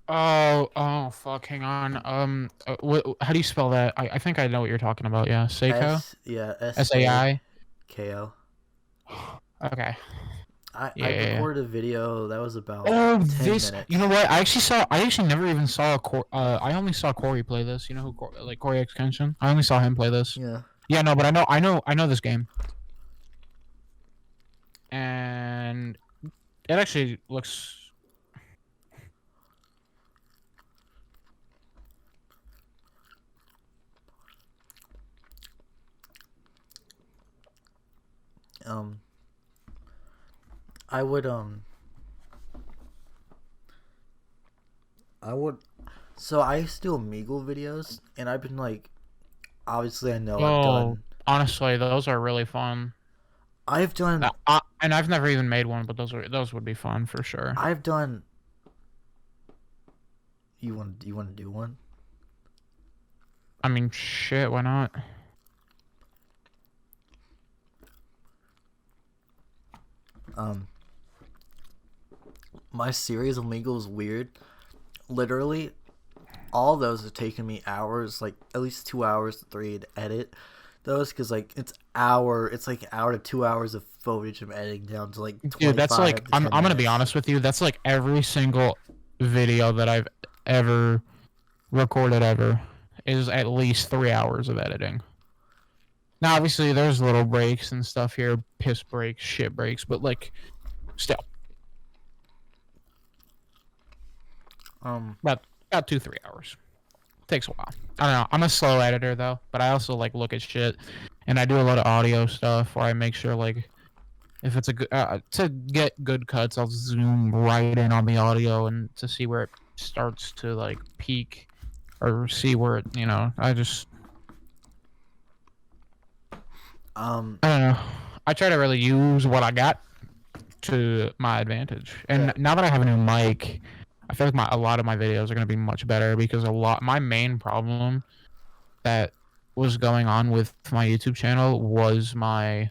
Oh, fuck, hang on. How do you spell that? I think I know what you're talking about, yeah. Seiko? S-A-I-K-O. Okay. I recorded a video that was about 10 minutes. You know what? I actually never even saw I only saw Corey play this. You know who, like Corey X Kenshin? I only saw him play this. Yeah. Yeah, no, but I know this game. And it actually looks... So I used to do Omegle videos, and I've been like, obviously I know I've done. Honestly, those are really fun. I've done. And I've never even made one, but those would be fun for sure. I've done. You want to do one? I mean, shit, why not? My series Omegle is weird. Literally, all those have taken me hours, like at least 2 hours to 3 to edit those, because like it's like an hour to 2 hours of footage I'm editing down to like 25. Dude, that's like I'm gonna be honest with you, that's like every single video that I've ever recorded ever is at least 3 hours of editing. Now obviously there's little breaks and stuff here, piss breaks, shit breaks, but like still. About 2-3 hours. Takes a while. I don't know. I'm a slow editor though, but I also like look at shit, and I do a lot of audio stuff where I make sure like if it's a good to get good cuts, I'll zoom right in on the audio and to see where it starts to like peak or see where it, you know, I don't know. I try to really use what I got to my advantage. And now that I have a new mic, I feel like a lot of my videos are going to be much better because my main problem that was going on with my YouTube channel was my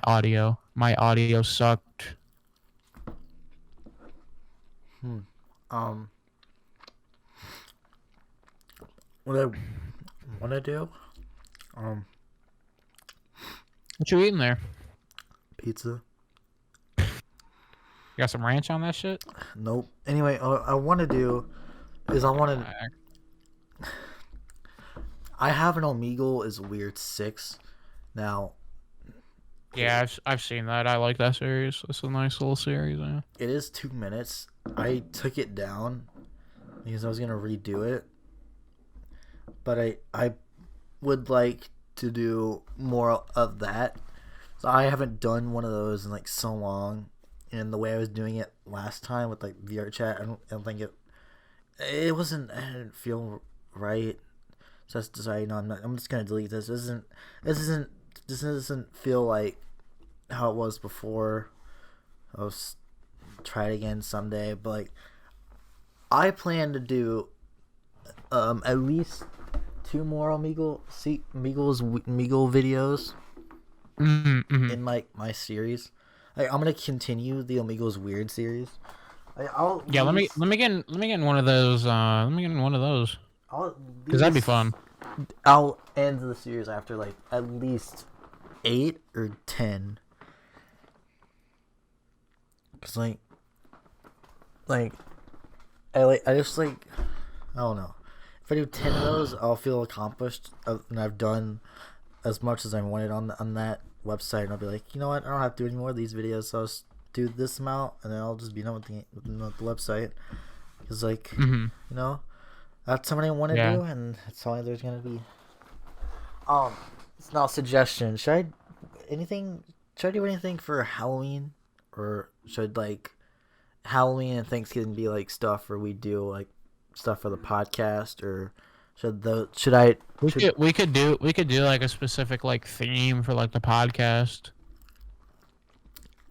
audio. My audio sucked. What I want to do? What you eating there? Pizza. You got some ranch on that shit? Nope. Anyway, what I want to do is I I have an Omegle is Weird 6 now. Yeah, I've seen that. I like that series. It's a nice little series. Yeah. It is 2 minutes. I took it down because I was gonna redo it, but I would like to do more of that. So I haven't done one of those in like so long, and the way I was doing it last time with like VR chat, I don't think it wasn't. I didn't feel right. So I decided, no, I'm just gonna delete this. This doesn't feel like how it was before. I'll try it again someday, but like I plan to do at least 2 more Omegle videos in like my series. Like, I'm gonna continue the Omegle's Weird series. Yeah, let me get in one of those. Let me get in one of those. Because that'd be fun. I'll end the series after like at least 8 or 10. Cause like I just like, I don't know. If I do 10 of those, I'll feel accomplished, and I've done as much as I wanted on that website. And I'll be like, you know what? I don't have to do any more of these videos. So I'll just do this amount, and then I'll just be done with the website. Cause like, you know, that's something I want to do, and it's all there's gonna be. It's not a suggestion. Should I do anything for Halloween, or should like Halloween and Thanksgiving be like stuff where we do like stuff for the podcast, or we could do like a specific like theme for like the podcast,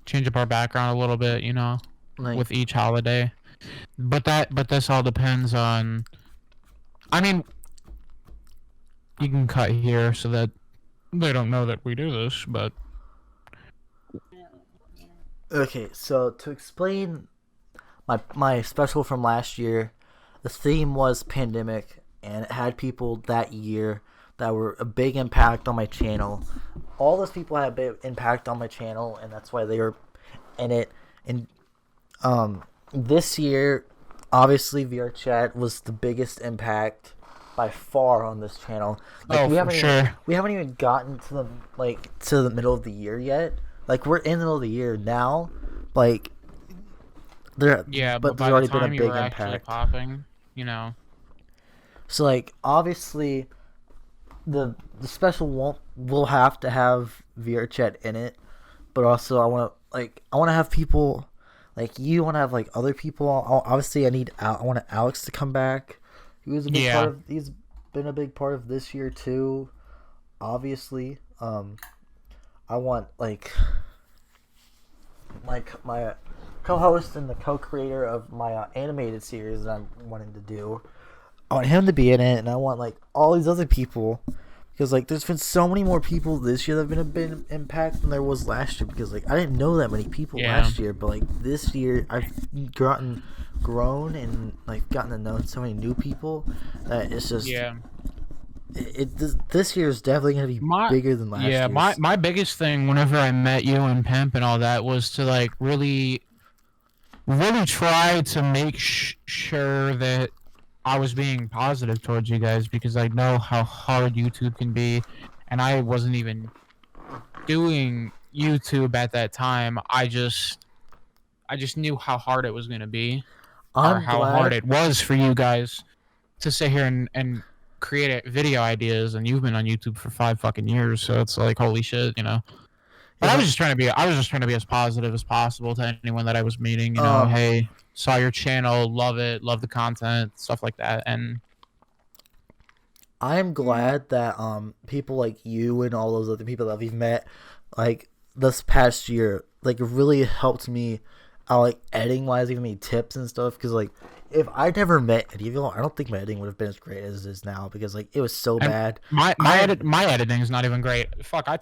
change up our background a little bit, you know, like, with each holiday. But this all depends on, I mean, you can cut here so that they don't know that we do this, but okay, so to explain my special from last year, the theme was pandemic, and it had people that year that were a big impact on my channel. All those people had a big impact on my channel, and that's why they were in it. And this year, obviously, VR chat was the biggest impact by far on this channel. Like, we haven't even gotten to the middle of the year yet. Like, we're in the middle of the year now. Like, but there's already been a big impact. Popping, you know. So like, obviously, the special will have to have VR chat in it, but also I want to have people like you. Want to have like other people. Obviously, I want Alex to come back. He's been a big part of this year too. Obviously, I want like my co-host and the co-creator of my animated series that I'm wanting to do. I want him to be in it, and I want like all these other people, because like there's been so many more people this year that have been a big impact than there was last year. Because like I didn't know that many people last year, but like this year I've grown and like gotten to know so many new people that it's just this year is definitely gonna be bigger than last year. Yeah, my biggest thing whenever I met you and Pimp and all that was to like really try to make sure that I was being positive towards you guys, because I know how hard YouTube can be, and I wasn't even doing YouTube at that time. I just knew how hard it was going to be, or how hard it was for you guys to sit here and create video ideas, and you've been on YouTube for 5 fucking years, so it's like, holy shit, you know. But I was just trying to be as positive as possible to anyone that I was meeting, you know. Hey, saw your channel, love it, love the content, stuff like that. And I'm glad that people like you and all those other people that we've met like this past year like really helped me out, like editing wise, giving me tips and stuff. Because like if I never met any of y'all, I don't think my editing would have been as great as it is now, because like it was so bad. My editing is not even great. Fuck, I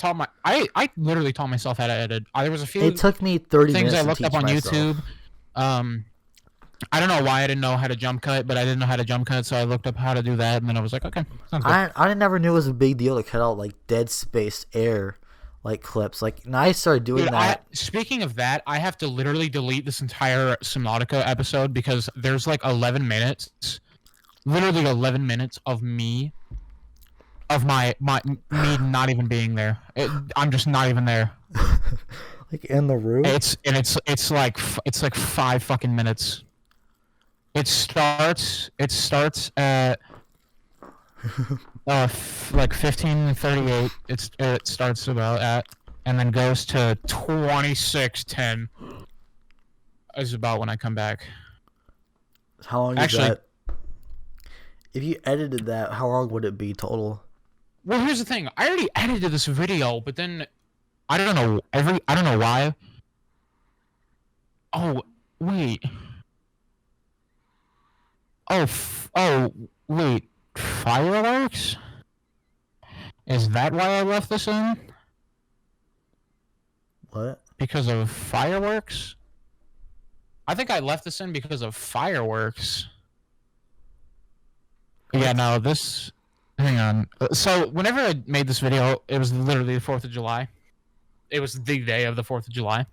literally taught myself how to edit. There was a few. It took me 30 things minutes I looked up on YouTube. I don't know why I didn't know how to jump cut, but I didn't know how to jump cut, so I looked up how to do that, and then I was like, okay, sounds good. I never knew it was a big deal to cut out like dead space air like clips. Like, and I started doing that. Speaking of that, I have to literally delete this entire Subnautica episode because there's like 11 minutes, literally 11 minutes of me of me not even being there. I'm just not even there. Like in the room. It's like 5 fucking minutes. It starts at like 15:38. It starts about at, and then goes to 26:10. Is about when I come back. How long is that? If you edited that, how long would it be total? Well, here's the thing. I already edited this video, but then I don't know why. Oh, wait. Oh, wait. Fireworks? Is that why I left this in? What? Because of fireworks? I think I left this in because of fireworks. What? Yeah, no, this... Hang on. So, whenever I made this video, it was literally the 4th of July. It was the day of the 4th of July.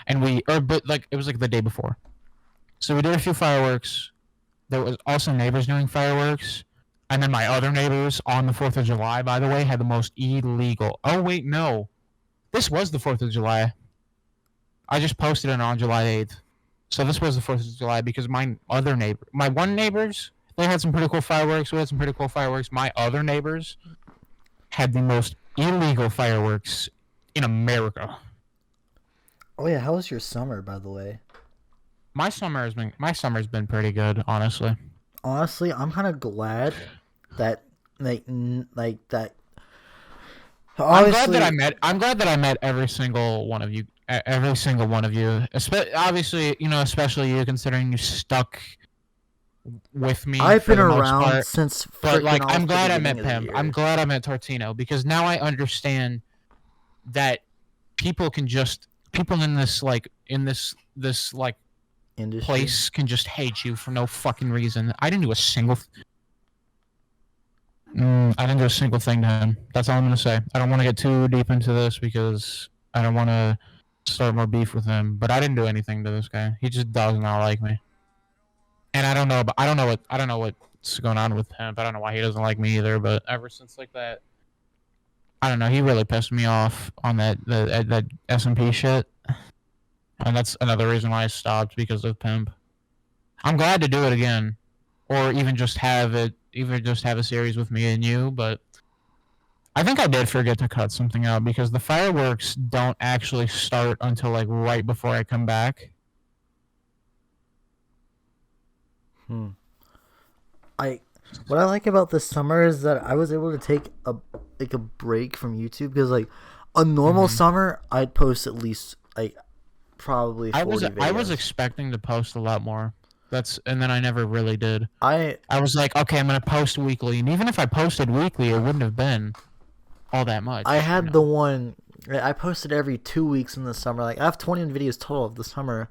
And it was like the day before. So we did a few fireworks. There was also neighbors doing fireworks. And then my other neighbors on the 4th of July, by the way, had the most illegal... Oh, wait, no. This was the 4th of July. I just posted it on July 8th. So this was the 4th of July because my one neighbors, they had some pretty cool fireworks. We had some pretty cool fireworks. My other neighbors had the most illegal fireworks in America. Oh yeah, how was your summer, by the way? My summer's been pretty good, honestly. Honestly, I'm kind of glad that like that. Obviously, I'm glad that I met every single one of you. Obviously, especially you, considering you stuck with me. I've been around since. But like, I'm glad I met Pim. I'm glad I met Tortino because now I understand that people in this industry place can just hate you for no fucking reason. I didn't do a single thing to him. That's all I'm gonna say. I don't want to get too deep into this because I don't want to start more beef with him. But I didn't do anything to this guy. He just does not like me. And I don't know what's going on with him. I don't know why he doesn't like me either. But ever since like that, I don't know. He really pissed me off on that SMP shit. And that's another reason why I stopped, because of Pimp. I'm glad to do it again, or even just have a series with me and you. But I think I did forget to cut something out because the fireworks don't actually start until like right before I come back. What I like about this summer is that I was able to take a break from YouTube, because like a normal summer I'd post at least like probably 40 videos. I was expecting to post a lot more. And then I never really did. I was like, okay, I'm gonna post weekly, and even if I posted weekly, it wouldn't have been all that much. I had the one I posted every 2 weeks in the summer. Like I have 20 videos total of the summer,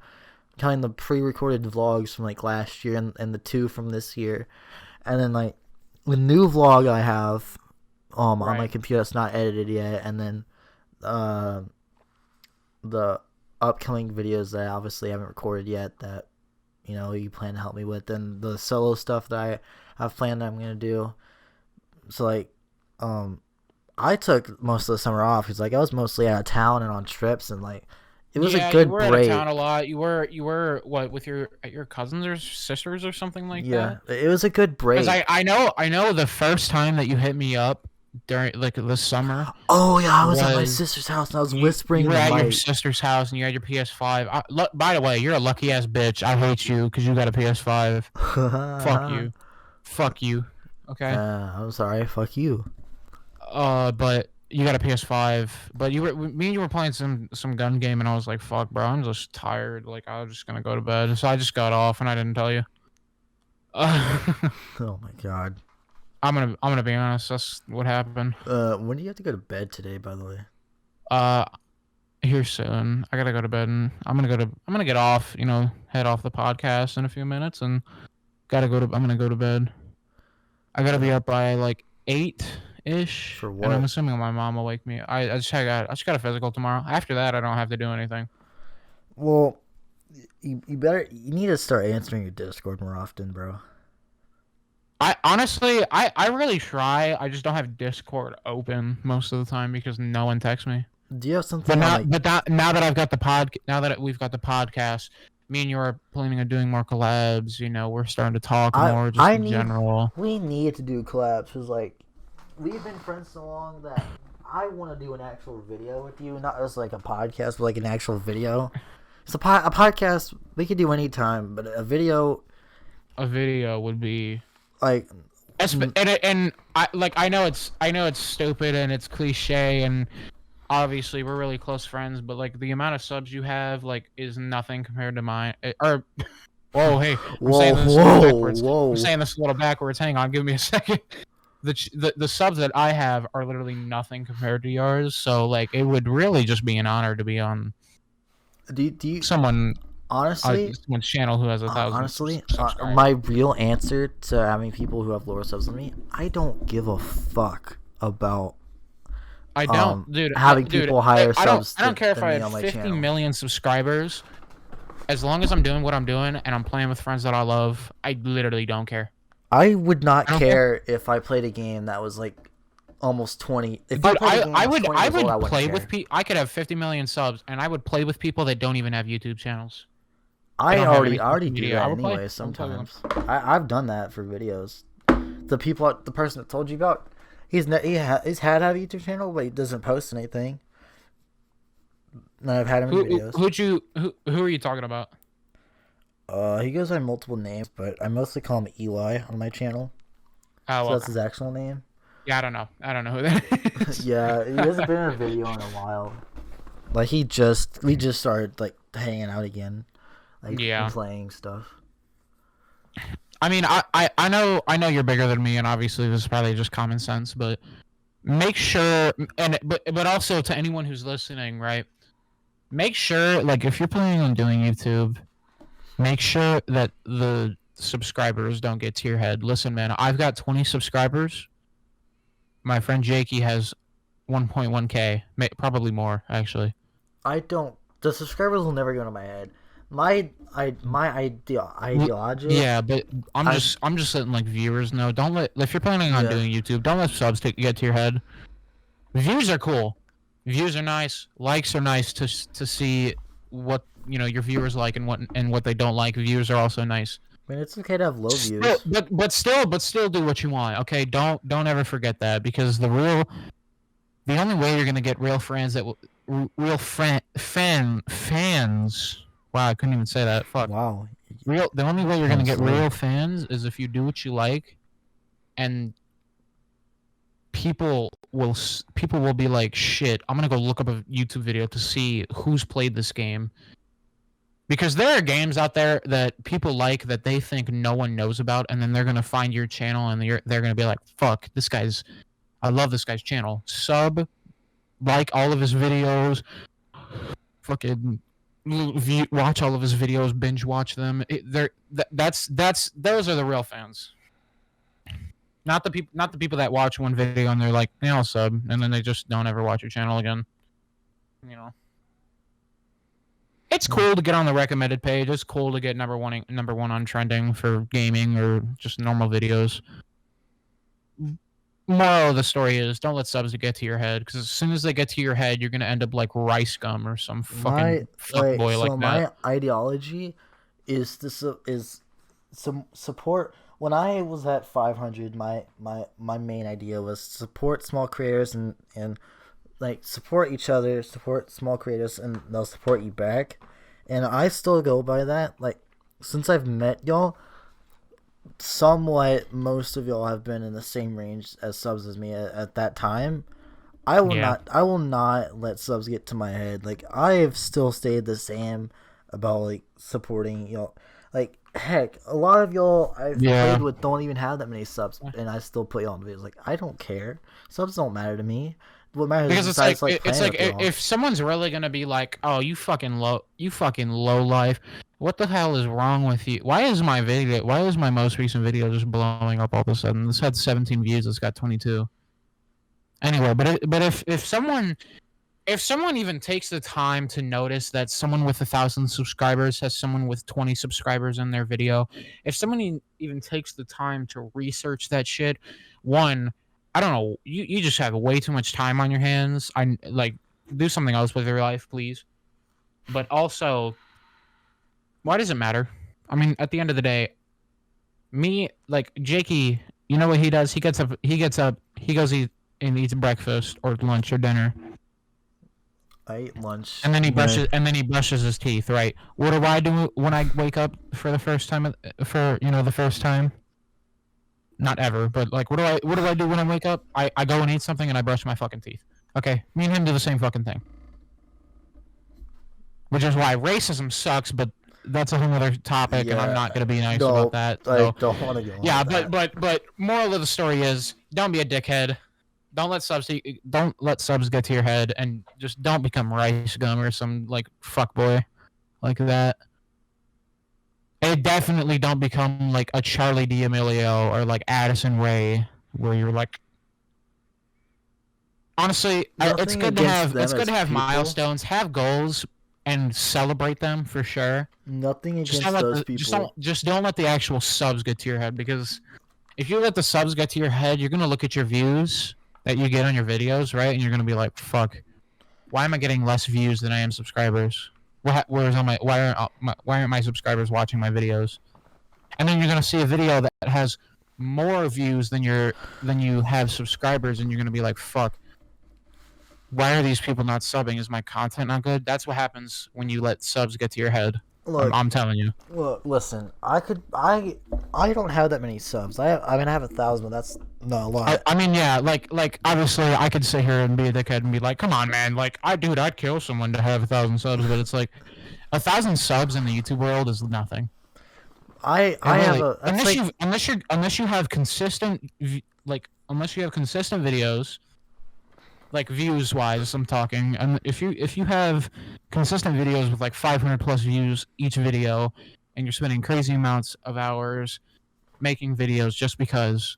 counting the pre-recorded vlogs from like last year and the 2 from this year, and then like the new vlog I have on my computer that's not edited yet, and then the upcoming videos that I obviously haven't recorded yet that you plan to help me with, and the solo stuff that I have planned that I'm gonna do. So like I took most of the summer off because like I was mostly out of town and on trips, and like it was a good break. You were out of town a lot. You were what, with your cousins or sisters or something like that? Yeah, it was a good break. I know the first time that you hit me up during like this summer. Oh yeah, I was at my sister's house and I was whispering. You were at your sister's house and you had your PS5. By the way, you're a lucky ass bitch. I hate you because you got a PS5. Fuck you. Okay. I'm sorry. Fuck you. But you got a PS5. But you were playing some gun game, and I was like, fuck, bro, I'm just tired. Like, I was just gonna go to bed. So I just got off, and I didn't tell you. Oh my god. I'm gonna be honest. That's what happened. When do you have to go to bed today, by the way? Here soon. I gotta go to bed, and I'm gonna get off. Head off the podcast in a few minutes, and I'm gonna go to bed. I gotta be up by like 8-ish. For what? And I'm assuming my mom will wake me. I just got a physical tomorrow. After that, I don't have to do anything. Well, you need to start answering your Discord more often, bro. I honestly, I really try. I just don't have Discord open most of the time because no one texts me. Do you have something now that I've got we've got the podcast, me and you are planning on doing more collabs. You know, we're starting to talk more just in general. We need to do collabs because like we've been friends so long that I want to do an actual video with you, not just like a podcast, but like an actual video. It's a podcast we could do anytime, but a video would be like. And I know it's stupid and it's cliche and obviously we're really close friends, but like the amount of subs you have like is nothing compared to mine. Or whoa, hey, I'm saying this a little backwards. I'm saying this a little backwards. Hang on, give me a second. The subs that I have are literally nothing compared to yours. So like it would really just be an honor to be on. Do you someone honestly someone's channel who has 1,000? Honestly, my real answer to having people who have lower subs than me, I don't give a fuck about. I don't, dude. Having people higher subs. I don't care if I had 50 million subscribers. As long as I'm doing what I'm doing and I'm playing with friends that I love, I literally don't care. I would not care if I played a game that was like almost 20. If I would play with people. I could have 50 million subs and I would play with people that don't even have YouTube channels. I already do that anyway. Sometimes I've done that for videos. The person that told you about, he's had a YouTube channel, but he doesn't post anything. And I've had him in videos. Who are you talking about? He goes by multiple names, but I mostly call him Eli on my channel. Oh, so that's his actual name. Yeah, I don't know who that is. Yeah, he hasn't been in a video in a while. Like we just started like hanging out again, like playing stuff. I mean, I know you're bigger than me, and obviously this is probably just common sense, but make sure, but also to anyone who's listening, right? Make sure, like, if you're planning on doing YouTube, make sure that the subscribers don't get to your head. Listen, man, I've got 20 subscribers. My friend Jaky has 1.1K, probably more, actually. The subscribers will never go to my head. My ideology. Yeah, but I'm just letting like viewers know. If you're planning on doing YouTube, don't let subs get to your head. Views are cool. Views are nice. Likes are nice to see what your viewers like and what they don't like. Views are also nice. I mean, it's okay to have low views. But still do what you want. Okay, don't ever forget that, because the only way you're gonna get real fans fans. Wow, I couldn't even say that. Fuck. Wow. The only way you're gonna get real fans is if you do what you like, and people will be like, shit, I'm gonna go look up a YouTube video to see who's played this game. Because there are games out there that people like that they think no one knows about, and then they're gonna find your channel and they're gonna be like, fuck, I love this guy's channel. Sub, like all of his videos, fucking watch all of his videos, binge watch them. Those are the real fans. Not the people that watch one video and they're like, yeah, I'll sub, and then they just don't ever watch your channel again. It's cool to get on the recommended page. It's cool to get number one on trending for gaming or just normal videos. Moral of the story is, don't let subs get to your head, because as soon as they get to your head, you're gonna end up like Rice Gum or some fucking fuckboy like that. My ideology is some support. When I was at 500, my main idea was support small creators and like support each other, support small creators, and they'll support you back. And I still go by that. Like, since I've met y'all, somewhat most of y'all have been in the same range as subs as me at that time. I will not let subs get to my head. Like, I have still stayed the same about like supporting y'all. Like, heck, a lot of y'all I've played with don't even have that many subs, and I still put y'all in videos. Like, I don't care. Subs don't matter to me. What matters because is it's like if someone's really gonna be like, oh, you fucking low life, what the hell is wrong with you? Why is my most recent video just blowing up all of a sudden? This had 17 views. It's got 22. Anyway, but if someone if someone even takes the time to notice that someone with 1,000 subscribers has someone with 20 subscribers in their video, if someone even takes the time to research that shit, one, I don't know, you just have way too much time on your hands. I like do something else with your life, please. But also, why does it matter? I mean, at the end of the day, me like Jakey, you know what he does? He gets up, he goes and eats breakfast or lunch or dinner. I eat lunch. And then he brushes his teeth, right? What do I do when I wake up for the first time the first time? Not ever, but like what do I do when I wake up? I go and eat something and I brush my fucking teeth. Okay. Me and him do the same fucking thing. Which is why racism sucks, but that's a whole other topic, and I'm not gonna be nice about that. So. I don't want to go on that. but moral of the story is don't be a dickhead. Don't let subs get to your head, and just don't become Rice Gum or some like fuckboy like that. And definitely don't become like a Charlie D'Amelio or like Addison Rae, where you're like. Honestly, it's good to have milestones, have goals, and celebrate them for sure. Nothing against those people. Just don't let the actual subs get to your head, because if you let the subs get to your head, you're gonna look at your views that you get on your videos, right? And you're gonna be like, "Fuck, why am I getting less views than I am subscribers? Why aren't my subscribers watching my videos?" And then you're gonna see a video that has more views than you have subscribers, and you're gonna be like, "Fuck, why are these people not subbing? Is my content not good?" That's what happens when you let subs get to your head. Look, I'm telling you. Look, listen. I don't have that many subs. I have 1,000, but that's not a lot. I mean, yeah, like obviously, I could sit here and be a dickhead and be like, "Come on, man! Like, I'd kill someone to have 1,000 subs," but it's like 1,000 subs in the YouTube world is nothing. Unless you have consistent videos. Like views wise, I'm talking. And if you have consistent videos with like 500 plus views each video, and you're spending crazy amounts of hours making videos just because,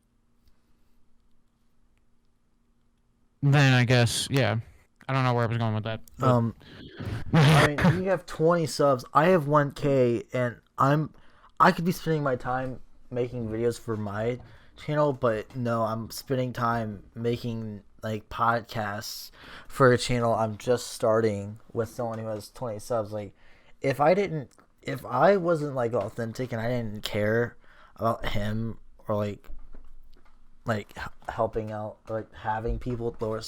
then I guess I don't know where I was going with that. But. I mean, you have 20 subs. I have 1K, and I could be spending my time making videos for my channel, but no, I'm spending time making like podcasts for a channel I'm just starting with someone who has 20 subs. Like, if I wasn't like authentic and I didn't care about him or like helping out or like having people with lower,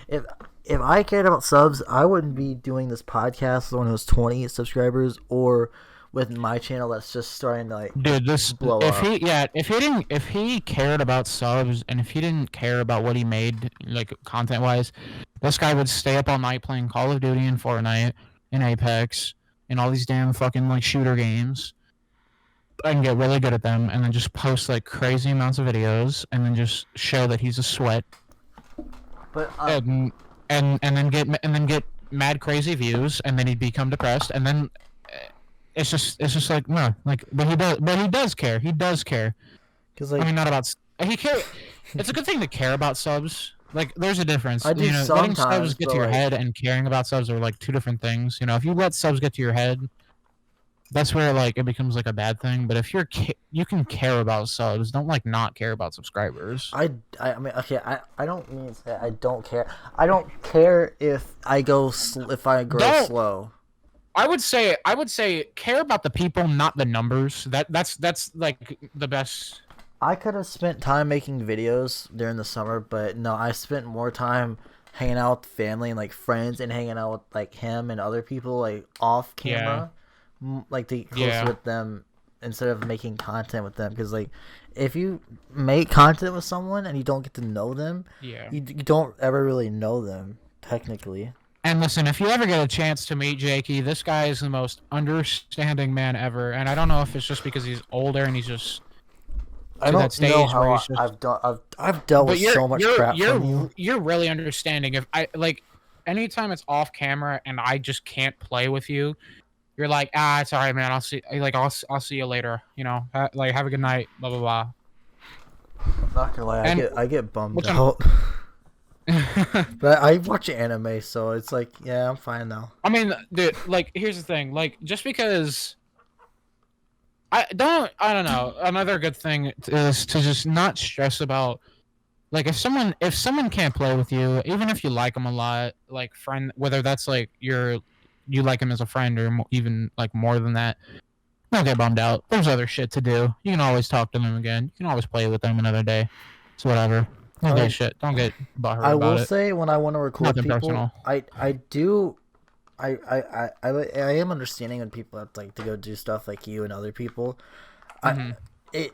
if I cared about subs, I wouldn't be doing this podcast with someone who has 20 subscribers, or with my channel that's just starting to like blow up. If he cared about subs, and if he didn't care about what he made like content wise, this guy would stay up all night playing Call of Duty and Fortnite and Apex and all these damn fucking like shooter games and get really good at them, and then just post like crazy amounts of videos and then just show that he's a sweat. But and then get mad crazy views, and then he'd become depressed, and then it's just like no, like but he does care. He does care. Cause like, I mean, not about he care. It's a good thing to care about subs. Like, there's a difference. I do letting subs get to your head and caring about subs are like two different things. If you let subs get to your head, that's where like it becomes like a bad thing. But if you can care about subs, don't like not care about subscribers. I mean, okay, I don't mean to say I don't care. I don't care if I grow slow. I would say care about the people, not the numbers. That's like the best. I could have spent time making videos during the summer, but no, I spent more time hanging out with family and like friends, and hanging out with like him and other people like off camera, like to get closer with them instead of making content with them. Because like, if you make content with someone and you don't get to know them, you don't ever really know them technically. And listen, if you ever get a chance to meet Jakey, this guy is the most understanding man ever. And I don't know if it's just because he's older and he's just I don't know how I've dealt with so much crap from you. You're really understanding. If I like, anytime it's off camera and I just can't play with you, you're like, it's all right, man. I'll see you later. Like, have a good night. Blah blah blah. I'm not gonna lie, I get bummed out. But I watch anime, so it's like, yeah, I'm fine now. I mean, dude, like, here's the thing. Like, just because I don't know. Another good thing is to just not stress about, like, if someone can't play with you, even if you like them a lot, like whether that's like you like them as a friend or even like more than that, don't get bummed out. There's other shit to do. You can always talk to them again. You can always play with them another day. It's whatever. Don't get shit. Don't get butthurt I about will it. say when I want to record Nothing people, personal. I do. I am understanding when people have like to go do stuff like you and other people. It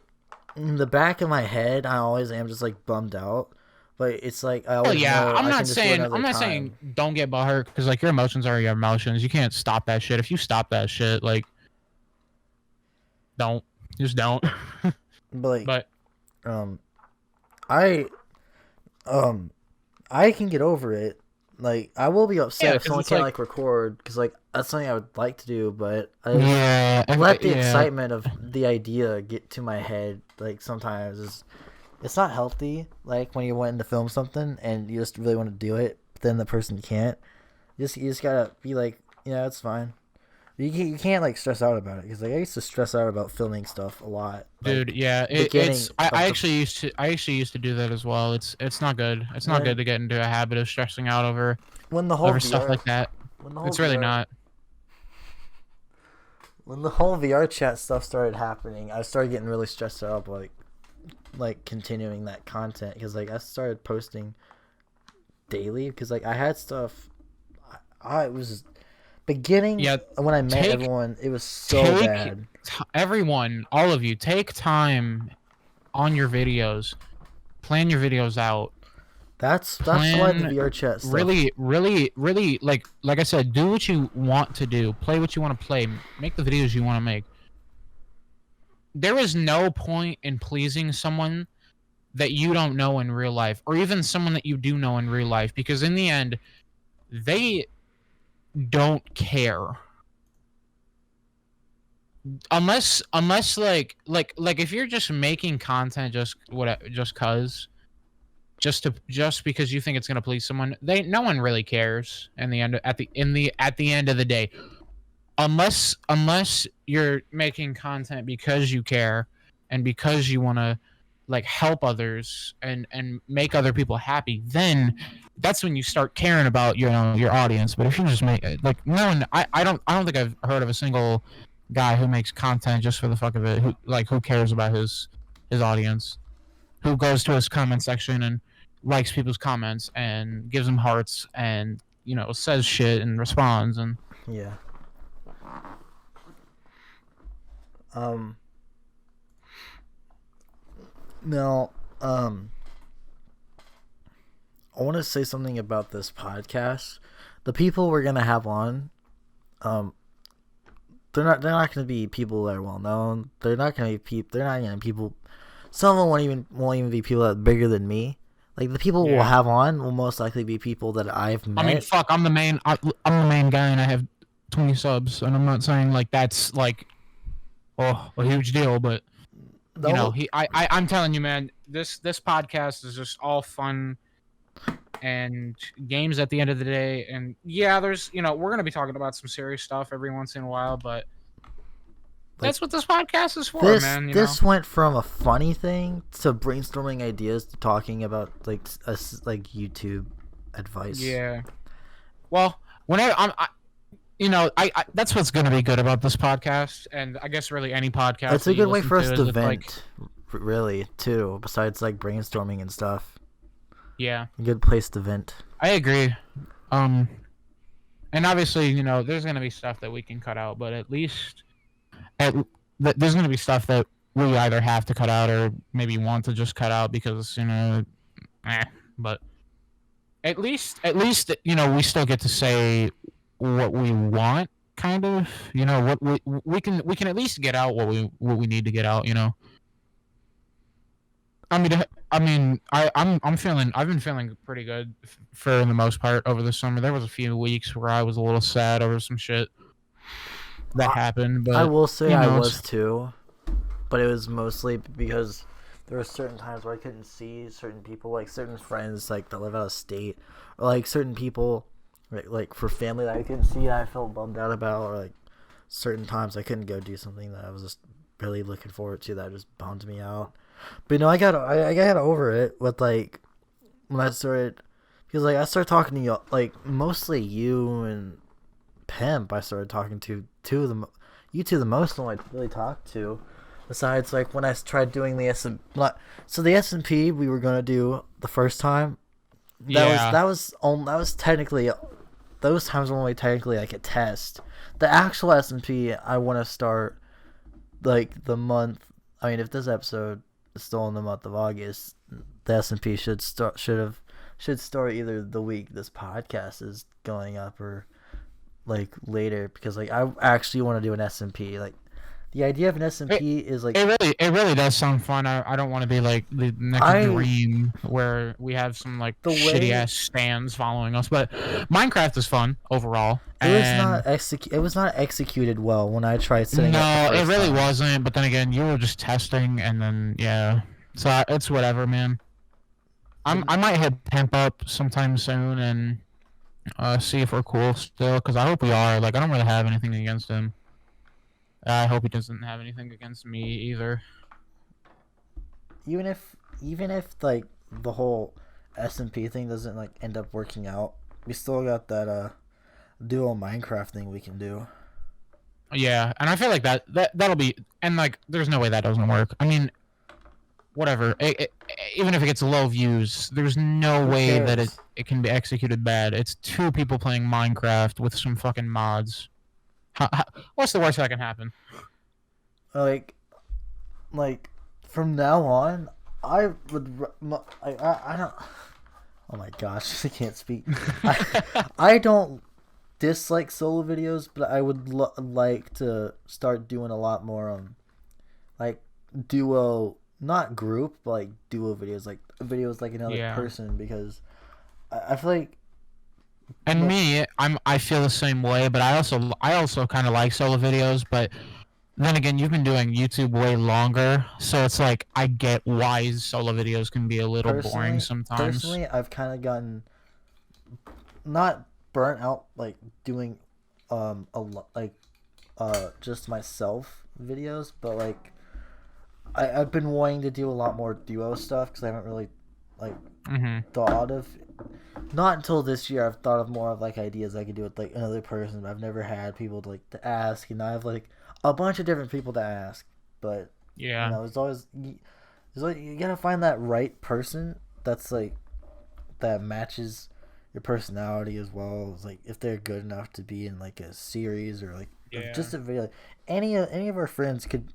in the back of my head, I always am just like bummed out, but it's like I always know I'm I not can just do saying another time. don't get butthurt because like your emotions are your emotions. You can't stop that shit. If you stop that shit, like don't just don't. But like, But I I can get over it. Like I will be upset if someone can't like record because like that's something I would like to do, but I let the excitement of the idea get to my head. Like sometimes it's not healthy. Like when you want to film something and you just really want to do it, but then the person can't. You just gotta be like, yeah, it's fine. You can't like stress out about it because like I used to stress out about filming stuff a lot. Dude, like, yeah, I actually used to do that as well. It's not good. It's not good to get into a habit of stressing out over stuff like that. It's really not. When the whole VR chat stuff started happening, I started getting really stressed out like continuing that content because like I started posting daily because like I had stuff. I was beginning when I met everyone. It was so bad. Everyone, all of you, take time on your videos. Plan your videos out. That's why the VR chat stuff. Really, like I said, do what you want to do. Play what you want to play. Make the videos you want to make. There is no point in pleasing someone that you don't know in real life, or even someone that you do know in real life, because in the end, they don't care. Unless like if you're just making content just because you think it's gonna please someone, no one really cares at the end of the day. Unless you're making content because you care and because you want to like help others and make other people happy, then that's when you start caring about your audience. But if you just make like no one, I don't think I've heard of a single guy who makes content just for the fuck of it, who cares about his audience, who goes to his comment section and likes people's comments and gives them hearts and says shit and responds and yeah. Now, I want to say something about this podcast. The people we're gonna have on, they're not going to be people that are well known. They're not going to be They're not going to be people. Some of them won't even be people that are bigger than me. Like the people we'll have on will most likely be people that I've met. I mean, fuck, I'm the main guy, and I have 20 subs, and I'm not saying like that's like a huge deal, but I'm telling you, man, this podcast is just all fun and games at the end of the day. And yeah, there's we're gonna be talking about some serious stuff every once in a while, but that's what this podcast is for, man. This went from a funny thing to brainstorming ideas to talking about like YouTube advice. Yeah. Well, whenever I that's what's going to be good about this podcast, and I guess really any podcast. It's a good way for us to vent, really, too. Besides like brainstorming and stuff. Yeah. A good place to vent. I agree. And obviously, there's going to be stuff that we can cut out, but at least there's going to be stuff that we either have to cut out or maybe want to just cut out because but at least we still get to say what we want, kind of. What we can at least get out what we need to get out. I've been feeling pretty good for the most part over the summer. There was a few weeks where I was a little sad over some shit that happened, but I will say I was too, but it was mostly because there were certain times where I couldn't see certain people, like certain friends like that live out of state, or like certain people like for family that I couldn't see that I felt bummed out about, or like certain times I couldn't go do something that I was just really looking forward to that just bummed me out. But I got over it with like when I started, because like I started talking to you, like mostly you and Pimp. I started talking to you two the most when I really talked to. Besides, like when I tried doing the the S&P we were gonna do the first time. That was technically, those times were only technically like a test. The actual S&P I want to start like the month. I mean, if this episode is still in the month of August, the S&P should start either the week this podcast is going up or like later, because like I actually want to do an S&P. Like the idea of an S&P is like it really does sound fun. I don't want to be like the next dream where we have some like shitty ass stands following us, but Minecraft is fun overall. It was not executed well when I tried setting it up. No, it really wasn't. But then again, you were just testing, and then yeah, so it's whatever, man. I might hit Pimp up sometime soon and see if we're cool still, because I hope we are. Like, I don't really have anything against him. I hope he doesn't have anything against me either. Even if like the whole S&P thing doesn't like end up working out, we still got that duo Minecraft thing we can do. Yeah, and I feel like that'll be, and like there's no way that doesn't work. I mean, whatever. Even if it gets low views, there's no way that it can be executed bad. It's two people playing Minecraft with some fucking mods. What's the worst that can happen? Like from now on, I would. I don't. Oh my gosh, I can't speak. I don't dislike solo videos, but I would like to start doing a lot more like duo, not group, but like duo videos, like another person, because I feel like. And me, I feel the same way, but I also kind of like solo videos, but then again, you've been doing YouTube way longer, so it's like I get why solo videos can be a little boring sometimes. Personally, I've kind of gotten not burnt out like doing a lot like just myself videos, but like I've been wanting to do a lot more duo stuff because I haven't really like thought of. Not until this year I've thought of more of like ideas I could do with like another person, but I've never had people to ask, and I have like a bunch of different people to ask. But yeah, there's always you gotta find that right person that's like that matches your personality as well as like if they're good enough to be in like a series or like just a video. Any of our friends could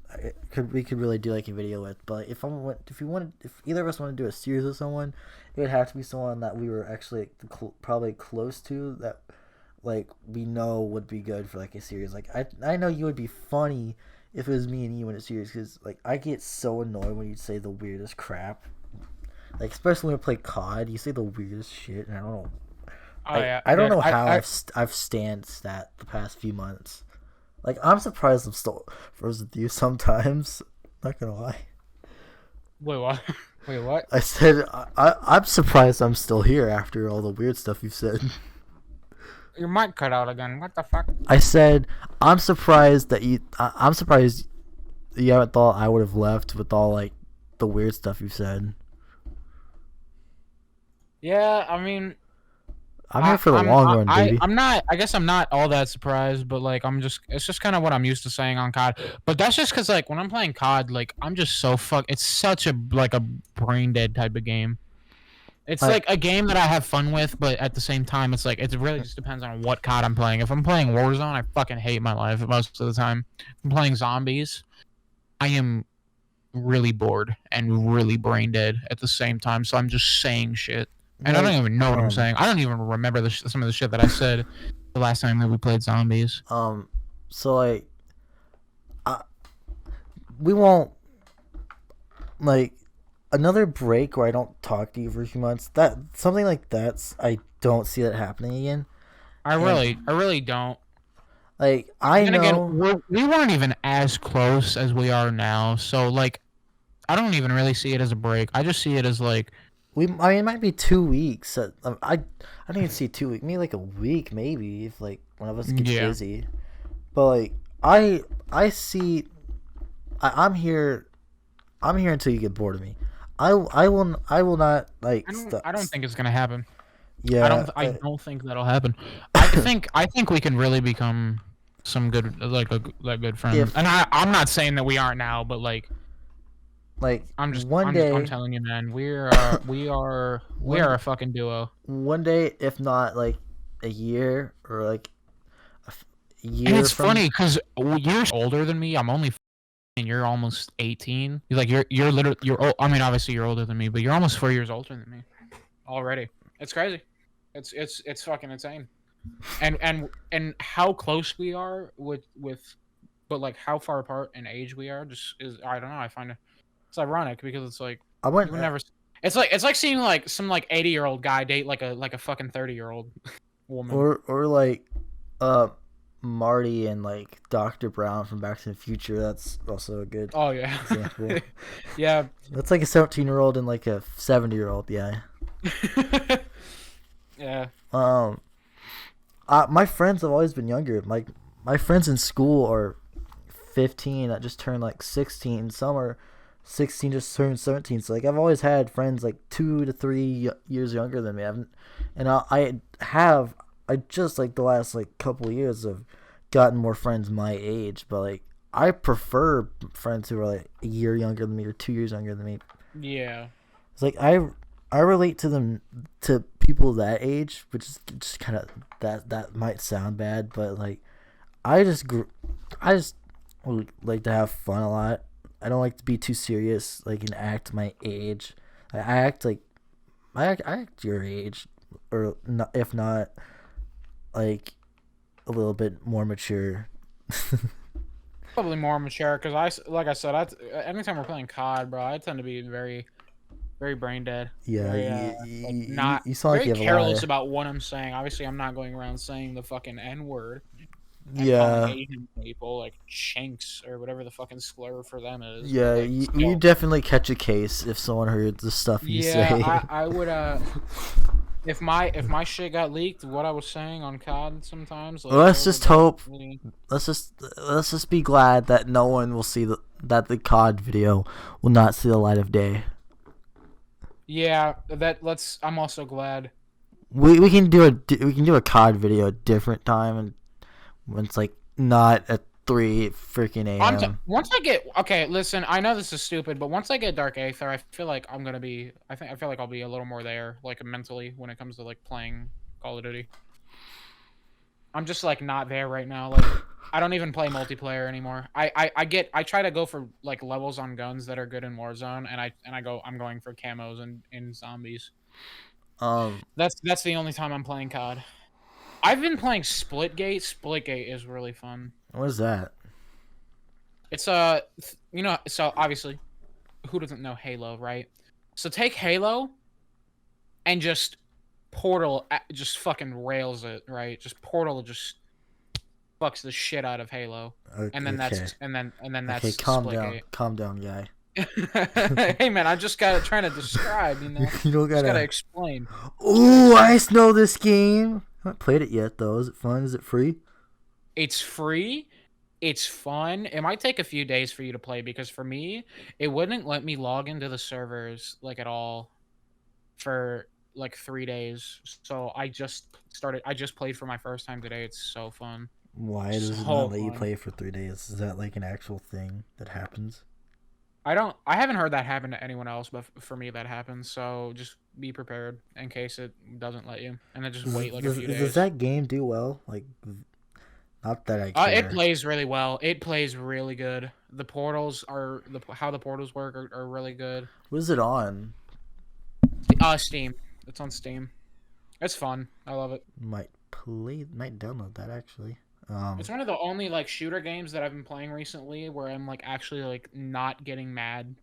really do like a video with, but if either of us want to do a series with someone, it would have to be someone that we were actually probably close to, that like we know would be good for like a series. Like I know you would be funny if it was me and you in a series, because like I get so annoyed when you say the weirdest crap, like especially when we play COD, you say the weirdest shit, and I don't know. I don't know how I've stanced that the past few months. Like, I'm surprised I'm still friends with you sometimes. Not gonna lie. Wait, what? Wait, what? I said I'm surprised I'm still here after all the weird stuff you've said. Your mic cut out again. What the fuck? I said I'm surprised that I'm surprised you haven't thought I would have left with all like the weird stuff you've said. Yeah, I mean, I'm here for the long run, baby. I guess I'm not all that surprised, but like it's just kind of what I'm used to saying on COD. But that's just because like when I'm playing COD, like I'm just so it's such a brain dead type of game. It's like a game that I have fun with, but at the same time, it's like it really just depends on what COD I'm playing. If I'm playing Warzone, I fucking hate my life most of the time. If I'm playing zombies, I am really bored and really brain dead at the same time. So I'm just saying shit. And I don't even know what I'm saying. I don't even remember some of the shit that I said the last time that we played zombies. So like, we won't like another break where I don't talk to you for a few months. That something like that, I don't see that happening again. I really don't. Like I know again, we weren't even as close as we are now. So like, I don't even really see it as a break. I just see it as like I mean, it might be 2 weeks. I don't even see 2 weeks. Maybe like a week, maybe if like one of us gets busy. But like I see, I'm here. I'm here until you get bored of me. I will not like. I don't think it's gonna happen. Yeah. I don't think that'll happen. I think we can really become some good good friends. And I'm not saying that we aren't now, but like I'm telling you, man, we are a fucking duo. One day, if not like a year or like a year. And it's funny because you're older than me. I'm only and you're almost 18. Like you're literally I mean, obviously you're older than me, but you're almost 4 years older than me already. It's crazy. It's fucking insane. And how close we are with but like how far apart in age we are just is, I don't know. I find it's ironic because it's like you would never. It's like seeing like some like 80-year-old guy date like a fucking 30-year-old woman. Or like Marty and like Dr. Brown from Back to the Future. That's also a good example. Yeah. That's like a 17-year-old and like a 70-year-old. Yeah. Yeah. My friends have always been younger. My friends in school are 15 that just turned like 16. Some are 16 just turned 17. So like I've always had friends like 2 to 3 years younger than me. I just like the last like couple of years have gotten more friends my age, but like I prefer friends who are like a year younger than me or 2 years younger than me. Yeah. It's like I relate to people that age, which is just kind of that might sound bad, but like I just like to have fun a lot. I don't like to be too serious, like and act my age. I act your age, or not, if not like a little bit more mature. Probably more mature because like I said, anytime we're playing COD, bro, I tend to be very, very brain dead. Yeah, not you sound very like you have careless about what I'm saying. Obviously, I'm not going around saying the fucking N-word. Yeah. Asian people like chinks or whatever the fucking slur for them is. Yeah, like, you definitely catch a case if someone heard the stuff you say. Yeah, I would. If my shit got leaked, what I was saying on COD sometimes. Like, let's just hope. Let's just be glad that no one will see that the COD video will not see the light of day. Yeah, I'm also glad. We can do a COD video a different time and when it's like not at 3 freaking a.m. Once I get listen, I know this is stupid, but once I get Dark Aether, I feel like I'm gonna be. I feel like I'll be a little more there, like mentally, when it comes to like playing Call of Duty. I'm just like not there right now. Like I don't even play multiplayer anymore. I try to go for like levels on guns that are good in Warzone, and I'm going for camos in zombies. That's the only time I'm playing COD. I've been playing Splitgate. Splitgate is really fun. What is that? It's so obviously, who doesn't know Halo, right? So take Halo and just Portal just fucking rails it, right? Just Portal just fucks the shit out of Halo. Okay. And then that's okay, calm down, guy. Hey man, I just got trying to describe, you know. You don't gotta explain. Ooh, I know this game. I haven't played it yet though. Is it fun? Is it free? It's free. It's fun. It might take a few days for you to play because for me, it wouldn't let me log into the servers like at all for like 3 days. So I just played for my first time today. It's so fun. Why does it not let you play for 3 days? Is that like an actual thing that happens? I haven't heard that happen to anyone else, but for me that happens. So just be prepared in case it doesn't let you, and then just wait like a few days. Does that game do well? Like, not that I care. It plays really well. It plays really good. The portals are how the portals work are really good. What is it on? Steam. It's on Steam. It's fun. I love it. Might download that actually. It's one of the only like shooter games that I've been playing recently where I'm like actually like not getting mad.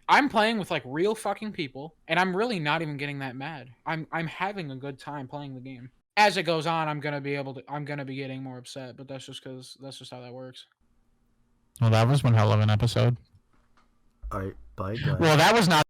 I'm playing with like real fucking people and I'm really not even getting that mad. I'm having a good time playing the game. As it goes on, I'm gonna be getting more upset, but that's just how that works. Well, that was one hell of an episode. All right, bye, guys. Well, that was not